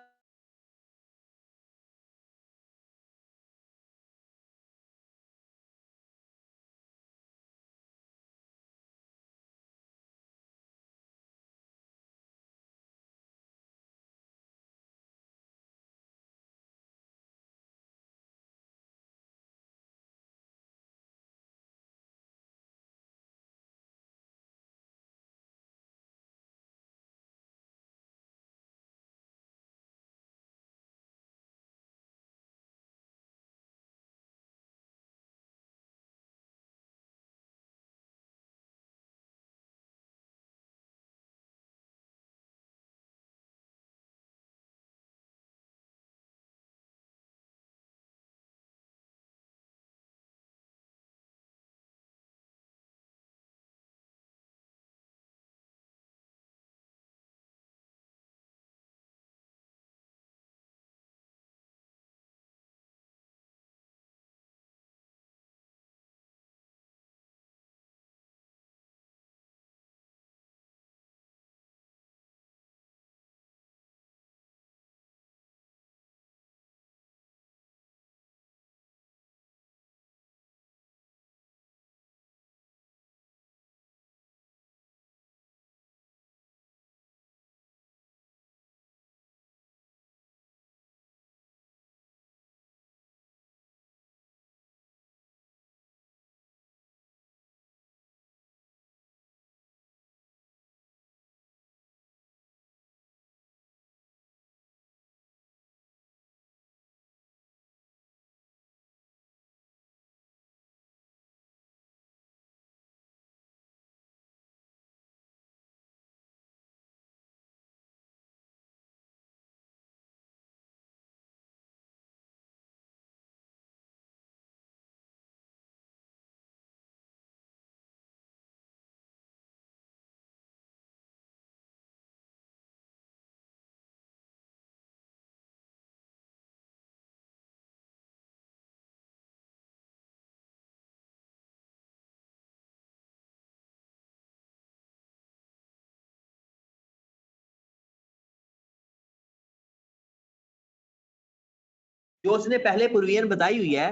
जो उसने पहले प्रोविजन बताई हुई है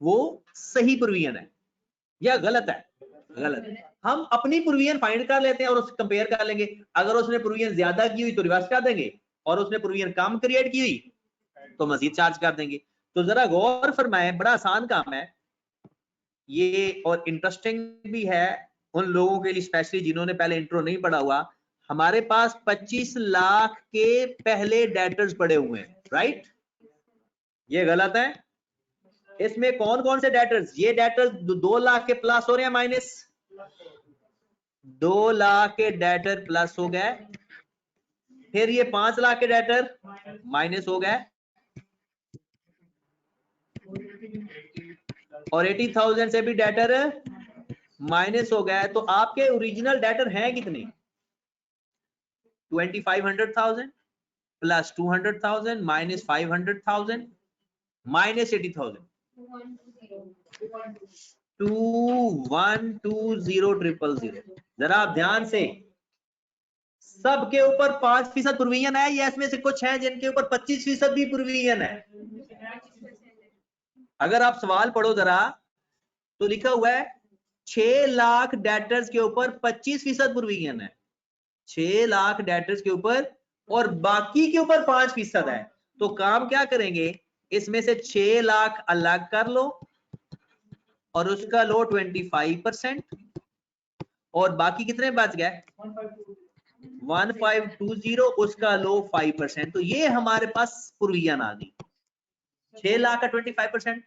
वो सही प्रोविजन है या गलत है? गलत है. हम अपनी प्रोविजन फाइंड कर लेते हैं और उससे कंपेयर कर लेंगे. अगर उसने प्रोविजन ज्यादा की हुई तो रिवर्स कर देंगे और उसने प्रोविजन कम क्रिएट की हुई तो मजीद चार्ज कर देंगे. तो जरा गौर फरमाएं, बड़ा आसान काम है ये और इंटरेस्टिंग भी है उन लोगों के लिए स्पेशली जिन्होंने पहले इंट्रो नहीं पढ़ा हुआ. हमारे पास 25 लाख के पहले डेटर्स पड़े हुए हैं, राइट? ये गलत है. इसमें कौन कौन से डेटर्स? ये डेटर्स 2 लाख के प्लस हो रहे हैं, माइनस 2 लाख के डेटर प्लस हो गए. फिर ये 5 लाख के डेटर माइनस हो गए और 80,000 से भी डेटर माइनस हो गए. तो आपके ओरिजिनल डेटर हैं कितने? 2500,000 प्लस 200,000 माइनस 500,000 माइनस 80,000. 21200000। जरा आप ध्यान से, सबके ऊपर 5% प्रोविजन है या इसमें से कुछ है जिनके ऊपर 25% भी प्रोविजन है? अगर आप सवाल पढ़ो जरा तो लिखा हुआ है 6 लाख डेटर्स के ऊपर 25% प्रोविजन है, 6 लाख डेटर्स के ऊपर, और बाकी के ऊपर 5% है। तो काम क्या करेंगे, इसमें से 6 लाख अलग कर लो और उसका लो 25%, और बाकी कितने बच गए 1520, उसका लो 5%। तो ये हमारे पास प्रोविजन आ गई 6 लाख का 25%।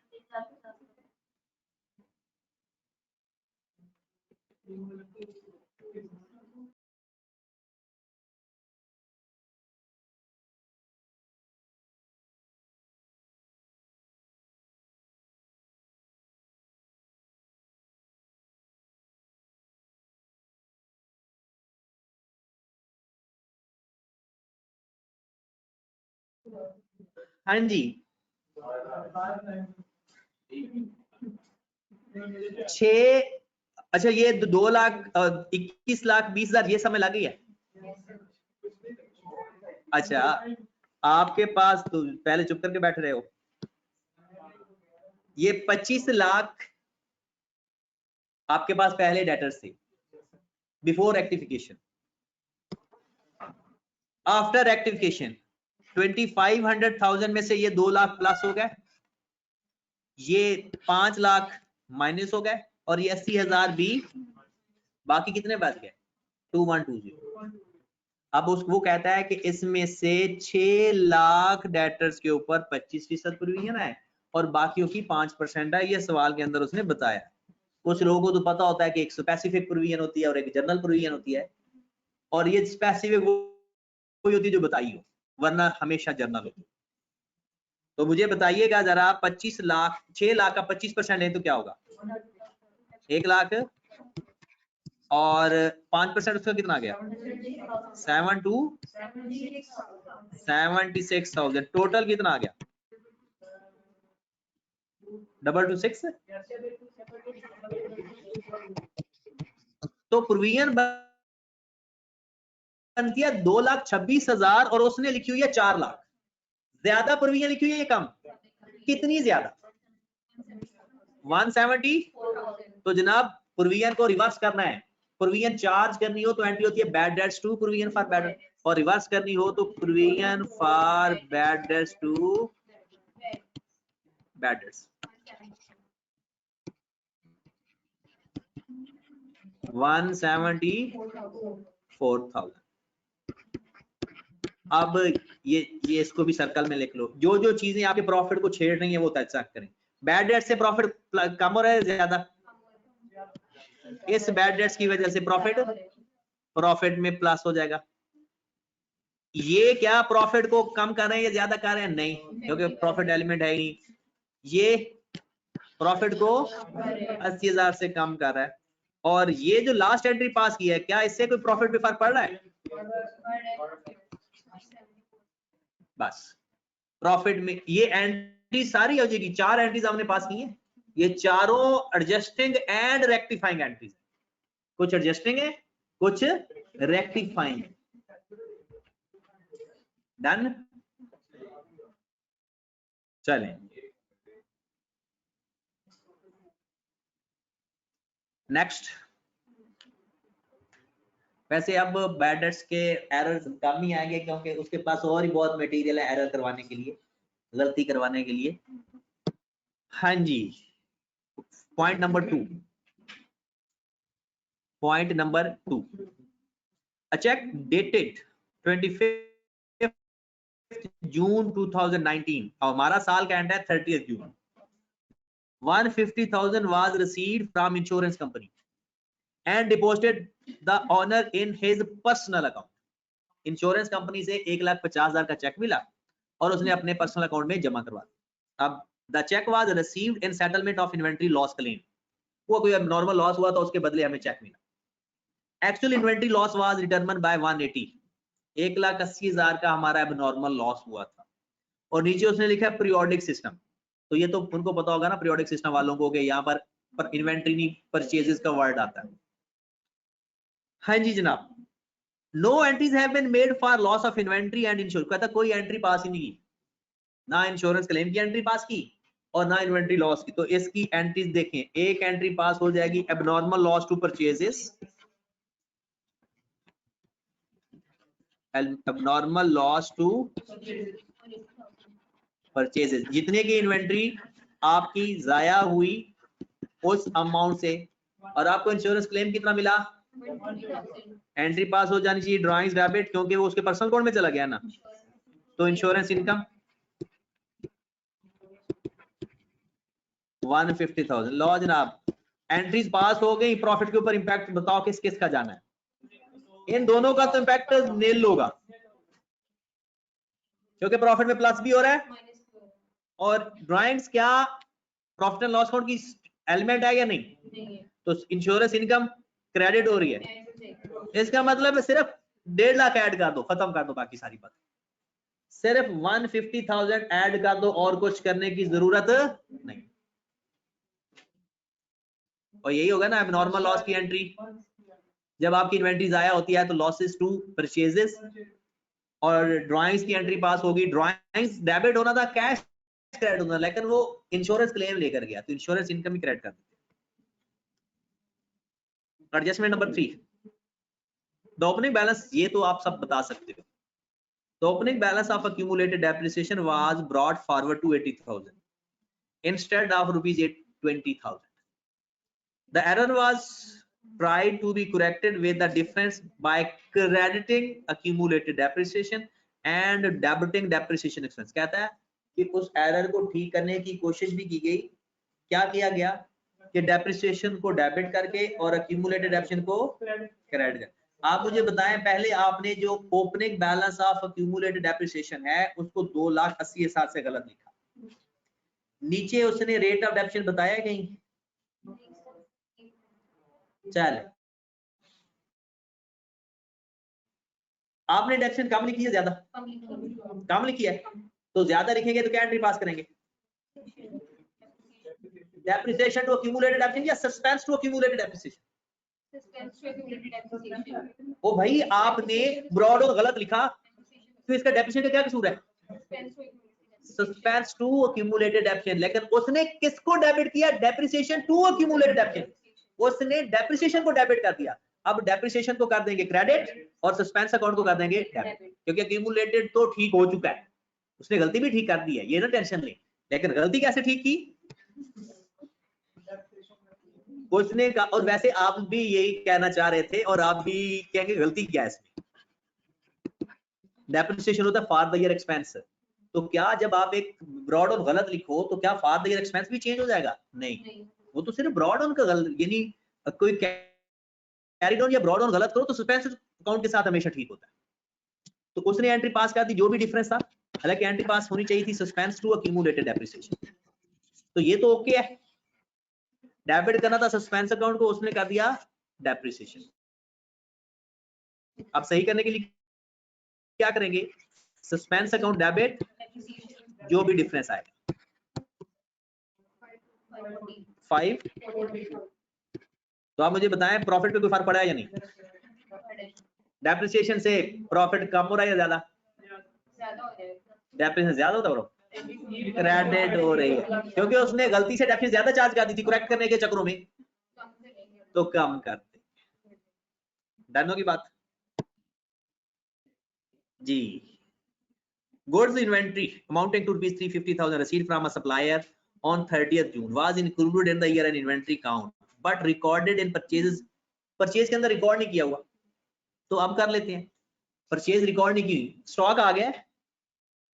हाँ जी, 6, अच्छा ये 2,21,20,000 ये समय लग गई है। अच्छा आपके पास तो पहले चुप करके बैठ रहे हो, ये 25 लाख आपके पास पहले डेटर्स थे बिफोर रेक्टिफिकेशन। आफ्टर रेक्टिफिकेशन 2500,000 में से ये 2 लाख प्लस हो गए, ये 5 लाख माइनस हो गए, और ये 80,000 भी, बाकी कितने बच गए 2120। अब वो कहता है कि इसमें से 6 लाख डेटर्स के ऊपर 25% प्रोविजन है और बाकियों की 5% है। ये सवाल के अंदर उसने बताया। कुछ लोगों को तो पता होता है कि एक स्पेसिफिक प्रोविजन होती है और एक जनरल प्रोविजन होती है, और ये स्पेसिफिक वो होती है जो बताई हो, वरना हमेशा जनरल होती है। तो मुझे बताइएगा जरा 25 लाख 6 लाख का 25% ले तो क्या होगा 1 लाख, और 5% उसका कितना आ गया 76,000। टोटल कितना आ गया 226। तो प्रोविजन बनती है 2,26,000 और उसने लिखी हुई है 4 लाख। ज्यादा प्रोविजन लिखी हुई है ये कम, कितनी ज्यादा 170। तो जनाब प्रोविजन को रिवर्स करना है, प्रोविजन चार्ज करनी हो तो एंट्री होती है bad debts to provision for bad, और रिवर्स करनी हो तो provision for bad debts to bad debts. 174,000। अब ये इसको भी सर्कल में लिख लो, जो जो चीजें आपके प्रॉफिट को छेड़ रही है वो चेक करें। बैड डेट से प्रॉफिट कम हो रहा है ज्यादा, इस बैड डेट्स की वजह से प्रॉफिट में प्लस हो जाएगा। ये क्या प्रॉफिट को कम कर रहे हैं या ज्यादा कर रहे हैं, नहीं, क्योंकि प्रॉफिट एलिमेंट है ही नहीं। ये प्रॉफिट को 80,000 से कम कर रहा है, और ये जो लास्ट एंट्री पास की है क्या इससे कोई प्रॉफिट पे फर्क पड़ रहा है? बस प्रॉफिट में ये एंट्री सारी हो जाएगी। 4 एंट्रीज हमने पास की है, ये चारों एडजस्टिंग एंड रेक्टिफाइंग एंट्रीज, कुछ एडजस्टिंग है कुछ रेक्टिफाइंग। डन, चलें नेक्स्ट। वैसे अब बैड डेट्स के एरर्स कम ही आएंगे क्योंकि उसके पास और ही बहुत मटेरियल है एरर करवाने के लिए, गलती करवाने के लिए। हाँ जी, point number 2, a check dated 25th June 2019, हमारा साल का एंड है 30th June. 150,000 was received from insurance company and deposited the owner in his personal account. Insurance company से 1,50,000 का चेक मिला और उसने अपने पर्सनल अकाउंट में जमा करवा दिया। अब the cheque was received in settlement of inventory loss claim, वो कोई नॉर्मल लॉस हुआ तो उसके बदले हमें चेक मिला। Actual inventory loss was determined by 180, 1,80,000 का हमारा एबनॉर्मल लॉस हुआ था। और नीचे उसने लिखा पीरियोडिक सिस्टम, तो ये तो उनको पता होगा ना पीरियोडिक सिस्टम वालों को कि यहाँ पर पर इन्वेंट्री नहीं, परचेजेस का वर्ड आता है। हाँ जी जनाब, no entries have been made for loss of inventory and insurance, कहता कोई एंट्री पास ही नहीं की, ना इंश्योरेंस क्लेम की एंट्री पास की और ना इन्वेंट्री लॉस की। तो इसकी एंट्रीज देखें, एक एंट्री पास हो जाएगी abnormal loss to purchases, abnormal loss to purchases, जितने की इन्वेंट्री आपकी जाया हुई उस अमाउंट से, और आपको इंश्योरेंस क्लेम कितना मिला, एंट्री पास हो जानी चाहिए ड्राइंग्स डेबिट, क्योंकि वो उसके पर्सनल कोड में चला गया ना। तो इंश्योरेंस इनकम 150,000। लो जनाब, एंट्रीज पास हो गई, प्रॉफिट के ऊपर इंपैक्ट बताओ किस किस का जाना है। इन दोनों का तो इंपैक्ट नील होगा, क्योंकि प्रॉफिट में प्लस भी हो रहा है, और ड्राइंग्स क्या प्रॉफिट एंड लॉस अकाउंट की एलिमेंट है या नहीं, तो इंश्योरेंस इनकम क्रेडिट हो रही है। इसका मतलब सिर्फ 1.5 लाख ऐड कर दो, खत्म कर दो बाकी सारी बात, सिर्फ 150,000 ऐड कर दो, और कुछ करने की जरूरत नहीं। और यही होगा ना एबनॉर्मल लॉस की एंट्री, जब आपकी इन्वेंट्री जाया होती है तो लॉसेस टू परचेजेस, और ड्राइंग्स की एंट्री पास होगी, ड्राइंग्स डेबिट होना था, कैश क्रेडिट होना, लेकिन वो इंश्योरेंस क्लेम लेकर गया तो इंश्योरेंस इनकम ही क्रेडिट कर देते। Adjustment number 3, the opening balance, ये तो आप सब बता सकते हो। The opening balance of accumulated depreciation was brought forward to 80,000 instead of rupees 20,000. The error was tried to be corrected with the difference by crediting accumulated depreciation and debiting depreciation expense। कहता है कि उस error को ठीक करने की कोशिश भी की गई। क्या किया गया कि डेप्रिसिएशन को डेबिट करके और accumulated depreciation को क्रेडिट कर। आप मुझे बताएं, पहले आपने जो opening balance of accumulated depreciation है उसको 2,80,000 से गलत लिखा, नीचे उसने रेट ऑफ डेप्रिसिएशन बताया कहीं? चल, आपने डेप्रिसिएशन कम लिखी है ज्यादा? कम लिखी है, तो ज्यादा लिखेंगे तो क्या एंट्री पास करेंगे? डेप्रिसिएशन टू accumulated depreciation या सस्पेंस टू accumulated depreciation? ओ भाई, आपने ब्रॉड और गलत लिखा, तो इसका डेप्रिसिएशन का क्या कसूर है? सस्पेंस टू accumulated depreciation, लेकिन उसने किसको डेबिट किया? डेप्रिसिएशन टू accumulated depreciation, उसने डेप्रिसिएशन को डेबिट कर दिया। अब डेप्रिसिएशन को कर देंगे क्रेडिट और सस्पेंस अकाउंट को कर देंगे डेबिट, क्योंकि accumulated तो ठीक हो चुका है, उसने गलती भी ठीक कर दी है, ये ना टेंशन ले। लेकिन गलती कैसे ठीक की उसने कहा, और वैसे आप भी यही कहना चाह रहे थे और आप भी कहेंगे गलती क्या है इसमें? डेप्रिसिएशन होता है फॉर द ईयर एक्सपेंस, तो क्या जब आप एक ब्रॉड ऑन गलत लिखो तो क्या फॉर द ईयर एक्सपेंस भी चेंज हो जाएगा? नहीं, वो तो सिर्फ ब्रॉड ऑन का गलत, यानी कोई कैरी डाउन या ब्रॉड ऑन गलत करो तो सस्पेंस अकाउंट के साथ हमेशा ठीक होता है। तो उसने एंट्री पास कर दी, जो भी डिफरेंस था, हालांकि एंट्री पास होनी चाहिए थी सस्पेंस टू accumulated depreciation, तो ये तो ओके है। डेबिट करना था सस्पेंस अकाउंट को, उसने कर दिया डेप्रिसिएशन। अब सही करने के लिए क्या करेंगे? सस्पेंस अकाउंट डेबिट, जो भी डिफरेंस आएगा 5। तो आप मुझे बताएं प्रॉफिट पे कोई फर्क पड़ा है या नहीं? डेप्रिसिएशन से प्रॉफिट कम हो रहा है या ज्यादा? डेप्रिसिएशन ज्यादा होता है, क्रेडिट हो रही है, क्योंकि उसने गलती से डेप्रिसिएशन ज्यादा चार्ज कर दी थी करेक्ट करने के चक्करों में, तो कम करते। डन होगी बात जी। Goods inventory amounting to rupees 350,000 received from a supplier on 30th June was included in the year-end inventory count but recorded in purchases। Purchase के अंदर रिकॉर्ड नहीं किया हुआ, तो अब कर लेते हैं। परचेज रिकॉर्ड नहीं की, स्टॉक आ गया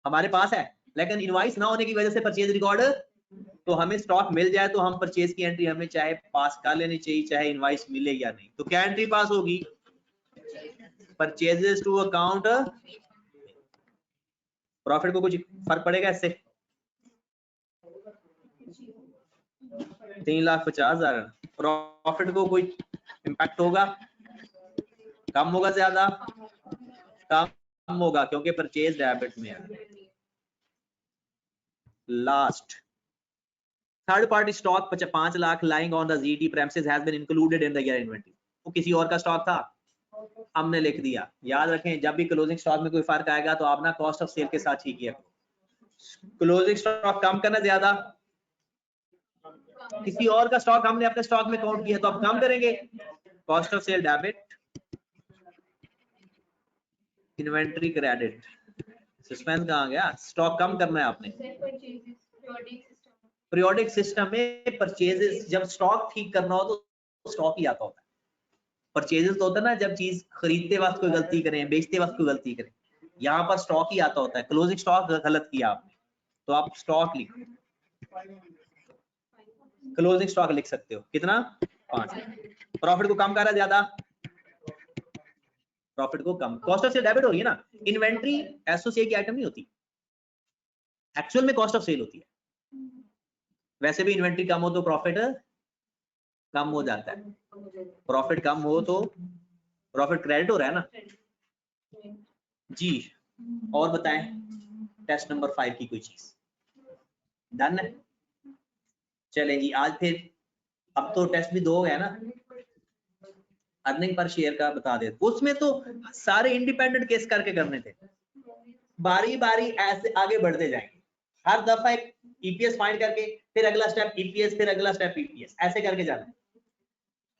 हमारे पास है, लेकिन इनवॉइस ना होने की वजह से परचेज रिकॉर्ड, तो हमें स्टॉक मिल जाए तो हम परचेज की एंट्री हमें चाहे पास कर लेनी चाहिए, चाहे इनवॉइस मिले या नहीं। तो क्या एंट्री पास होगी? Purchases to account. प्रॉफिट को कुछ फर्क पड़ेगा इससे? 3,50,000 प्रॉफिट को कोई इम्पैक्ट होगा? कम होगा ज्यादा? कम होगा, क्योंकि परचेज डेबिट में है। Last third party stock 5 lakh lying on the GT premises has been included in the year inventory. वो किसी और का स्टॉक था, हमने लिख दिया। याद रखें जब भी क्लोजिंग स्टॉक में कोई फर्क आएगा तो आप ना कॉस्ट ऑफ सेल के साथ ही किया। क्लोजिंग स्टॉक कम करना ज्यादा, किसी और का स्टॉक हमने अपने स्टॉक में काउंट किया तो आप कम करेंगे। Cost of sale debit, inventory credit, suspense कहां गया? स्टॉक कम करना है आपने। पीरियोडिक सिस्टम में परचेजेस, जब स्टॉक ठीक करना हो तो स्टॉक ही आता होता है। परचेजेस तो होता है ना जब चीज खरीदते वक्त कोई गलती करें, बेचते वक्त कोई गलती करें, यहाँ पर स्टॉक ही आता होता है। क्लोजिंग स्टॉक गलत किया आपने तो आप स्टॉक लिखो, क्लोजिंग स्टॉक लिख सकते हो। कितना? 5। प्रॉफिट को कम करा ज्यादा, प्रॉफिट को कम। कॉस्ट ऑफ सेल डेबिट हो रही है ना। इन्वेंट्री एसओसी की आइटम नहीं होती, एक्चुअल में कॉस्ट ऑफ सेल होती है। वैसे भी इन्वेंट्री कम हो तो प्रॉफिट कम हो जाता है, प्रॉफिट कम हो तो प्रॉफिट क्रेडिट हो रहा है ना जी। और बताएं टेस्ट नंबर 5 की कोई चीज डन है? चलें जी, आज फिर अब तो टेस्ट भी 2 हो गया ना। अर्निंग पर शेयर का बता दे, उसमें तो सारे इंडिपेंडेंट केस करके करने थे, बारी बारी ऐसे आगे बढ़ते जाएंगे। हर दफा एक ईपीएस फाइंड करके फिर अगला स्टेप ईपीएस, फिर अगला स्टेप ईपीएस, ऐसे करके जाना।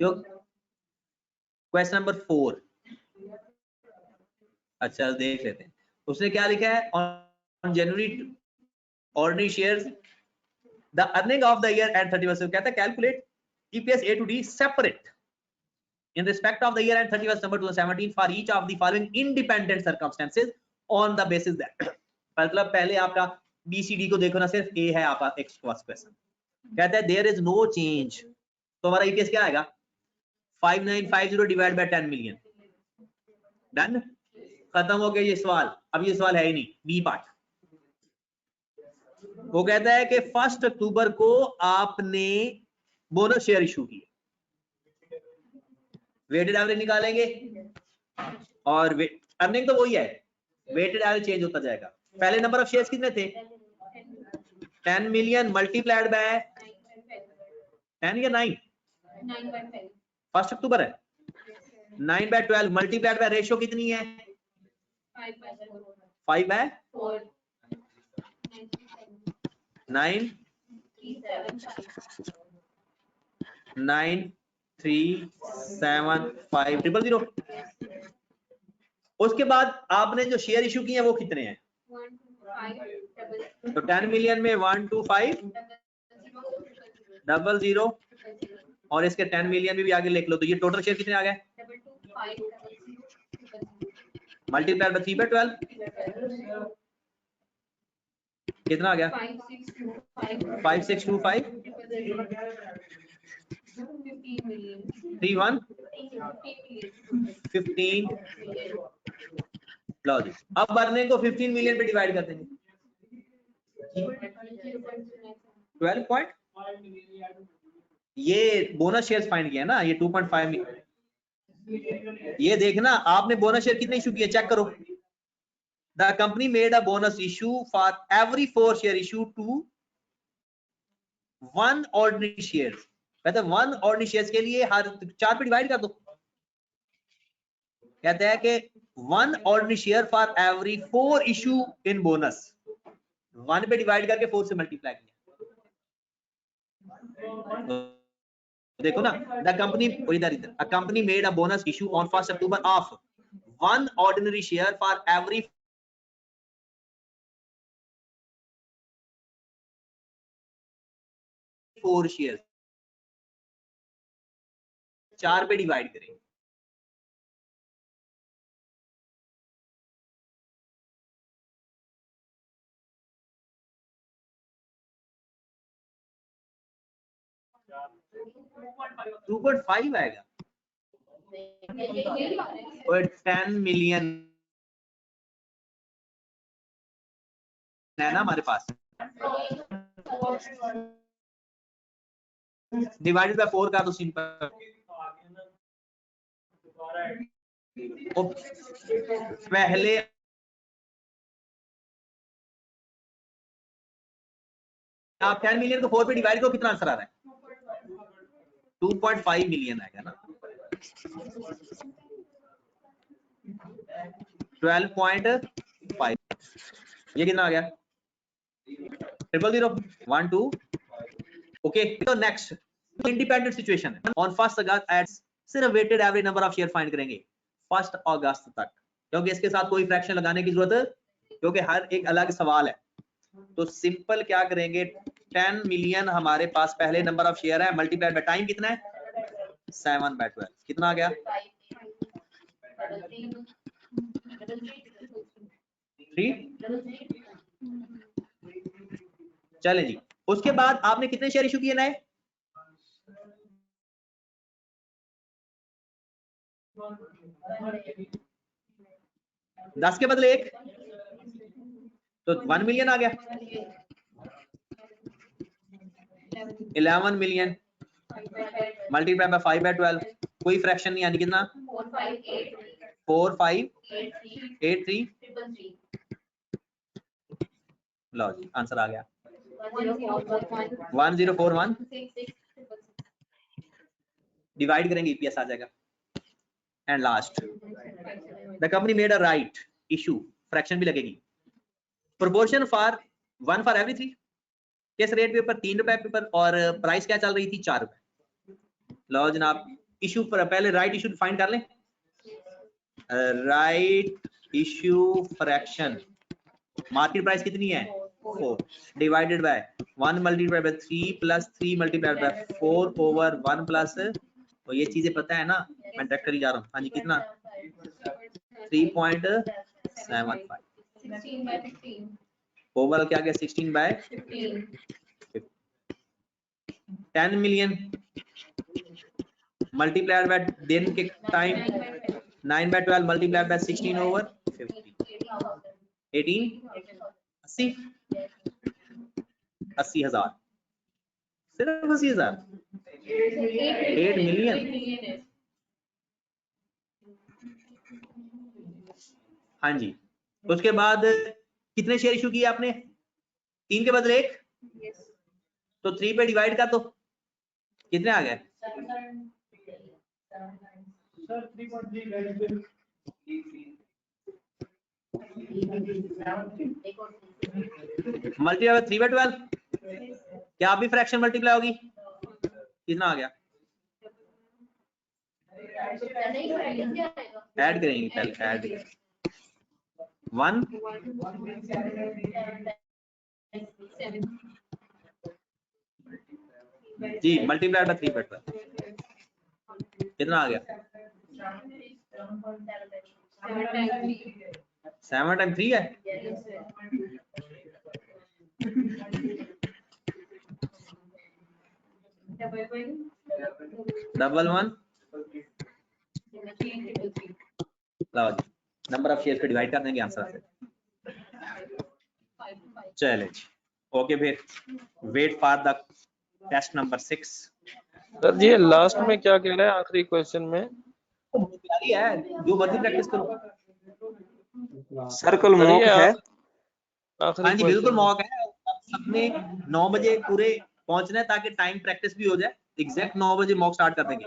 क्यों? क्वेश्चन नंबर 4 अच्छा देख लेते हैं। उसने क्या लिखा है? On January ordinary shares the earning of the year end 31 कहता है calculate EPS A to D separate in respect of the year and 31st December 2017 for each of the following independent circumstances on the basis that मतलब पहले आपका BCD को देखो ना, सिर्फ A है आपका एक क्वेश्चन। कहता है there is no change, तो हमारा EPS क्या आएगा? 5950 डिवाइड बाय 10 मिलियन। डन, खत्म हो गया ये सवाल। अब ये सवाल है ही नहीं। बी पार्ट वो कहता है कि 1 अक्टूबर को आपने बोनस शेयर इशू किए, वेटेड एवरेज निकालेंगे और अर्निंग तो वही है, वेटेड एवरेज चेंज होता जाएगा। पहले नंबर ऑफ शेयर्स कितने थे? 10 मिलियन मल्टीप्लाइड बाय 10 या 9? 1 अक्टूबर है। 9 बाय 12 मल्टीप्लाइड बाय रेशियो कितनी है? 5 बाय 9 9 3 7 5 000। उसके बाद आपने जो शेयर इशू किए हैं वो कितने हैं? तो 10 मिलियन में 125 00 और इसके 10 मिलियन में भी आगे लिख लो, तो ये टोटल शेयर कितने आ गए? मल्टीप्लाइड बाय 3 बाय 12 कितना आ गया? 5625 31 15। लो जी, अब अर्निंग को 15 मिलियन पे डिवाइड कर देंगे। 12 पॉइंट, ये बोनस शेयर्स फाइंड किया ना, ये 2.5 मिलियन। ये देखना आपने बोनस शेयर कितने इशू किए, चेक करो। The company made a bonus issue for every 4 share issue to 1 ordinary shares। कहते हैं 1 ordinary shares के लिए हर 4 पे डिवाइड कर दो। कहते हैं कि 1 ordinary share for every 4 issue in bonus, 1 पे डिवाइड करके 4 से मल्टीप्लाई किया। देखो ना, the company इधर a company made a bonus issue on 1st October of 1 ordinary share for every 4 share, 4 पे डिवाइड करेंगे। टू 2.5 आएगा और 10 मिलियन है ना हमारे पास, डिवाइडेड बाय 4 का तो सिंपल। पहले आप 10 मिलियन को 4 पे डिवाइड करो, कितना आंसर आ रहा है? 2.5 मिलियन आएगा ना। 12.5 ये कितना आ गया? 000 1 2 ओके। तो नेक्स्ट इंडिपेंडेंट सिचुएशन है ऑन 1 अगस्त एट सिर्फ weighted average number of share find करेंगे 1 अगस्त तक, क्योंकि इसके साथ कोई फ्रैक्शन लगाने की जरूरत, क्योंकि हर एक अलग सवाल है। तो सिंपल क्या करेंगे, 10 मिलियन हमारे पास पहले नंबर ऑफ शेयर है, मल्टीप्लाइड बाय टाइम कितना है? 7/12 कितना आ गया? 3। चले जी, उसके बाद आपने कितने शेयर इशू किए नए? दस के बदले 1, तो 1 मिलियन आ गया। 11 मिलियन मल्टीप्लाई बाय 5/12, कोई फ्रैक्शन नहीं, यानी कितना? 4 5 8 3। लो जी आंसर आ गया 1041। डिवाइड करेंगे ईपीएस आ जाएगा। And last the company made a right issue, fraction भी लगेगी, प्रोपोर्शन फॉर 1 फॉर एवरी 3। किस रेट पे ऊपर? 3 रुपए पे ऊपर, और प्राइस क्या चल रही थी? 4 रुपए। लो जनाब, इशू पर पहले राइट इशू डिफाइन कर लें। Right issue fraction, market price कितनी है? 4 divided by 1 multiplied by 3 plus 3 multiplied by 4 over 1 plus, तो ये चीजें पता है ना, मैं डायरेक्ट ही जा रहा हूँ। हाँ जी कितना? 3.75 ओवर क्या गया? 16/15। 10 मिलियन मल्टीप्लाइड बाय दिन के टाइम 9/12 मल्टीप्लाइड बाय 16 ओवर 50 18 80,000, सिर्फ 80,000। 8 मिलियन। हाँ जी, उसके बाद कितने शेयर इशू किए आपने? 3 के बदले 1, तो 3 पे डिवाइड कर दो, कितने आ गए? मल्टीप्लाई 3/12, क्या आप भी फ्रैक्शन मल्टीप्लाई होगी? कितना आ गया? ऐड करेंगे पहले, ऐड 1 जी मल्टीप्लाई बाय 3/12 कितना आ गया? 7 टाइम 3 है। डबल 1 नंबर ऑफ शेयर को डिवाइड कर देंगे आंसर से। चले ओके, फिर wait for the test number 6। Sir ये लास्ट में क्या कह रहे हैं आखिरी क्वेश्चन में? है जो मर्जी प्रैक्टिस करो, सर्कल सर मॉक ये है। आखिरी हाँ जी बिल्कुल क्वेश्चन मॉक है। सबने 9 बजे पूरे पहुंचना है ताकि टाइम प्रैक्टिस भी हो जाए। एग्जैक्ट 9 बजे मॉक स्टार्ट कर देंगे।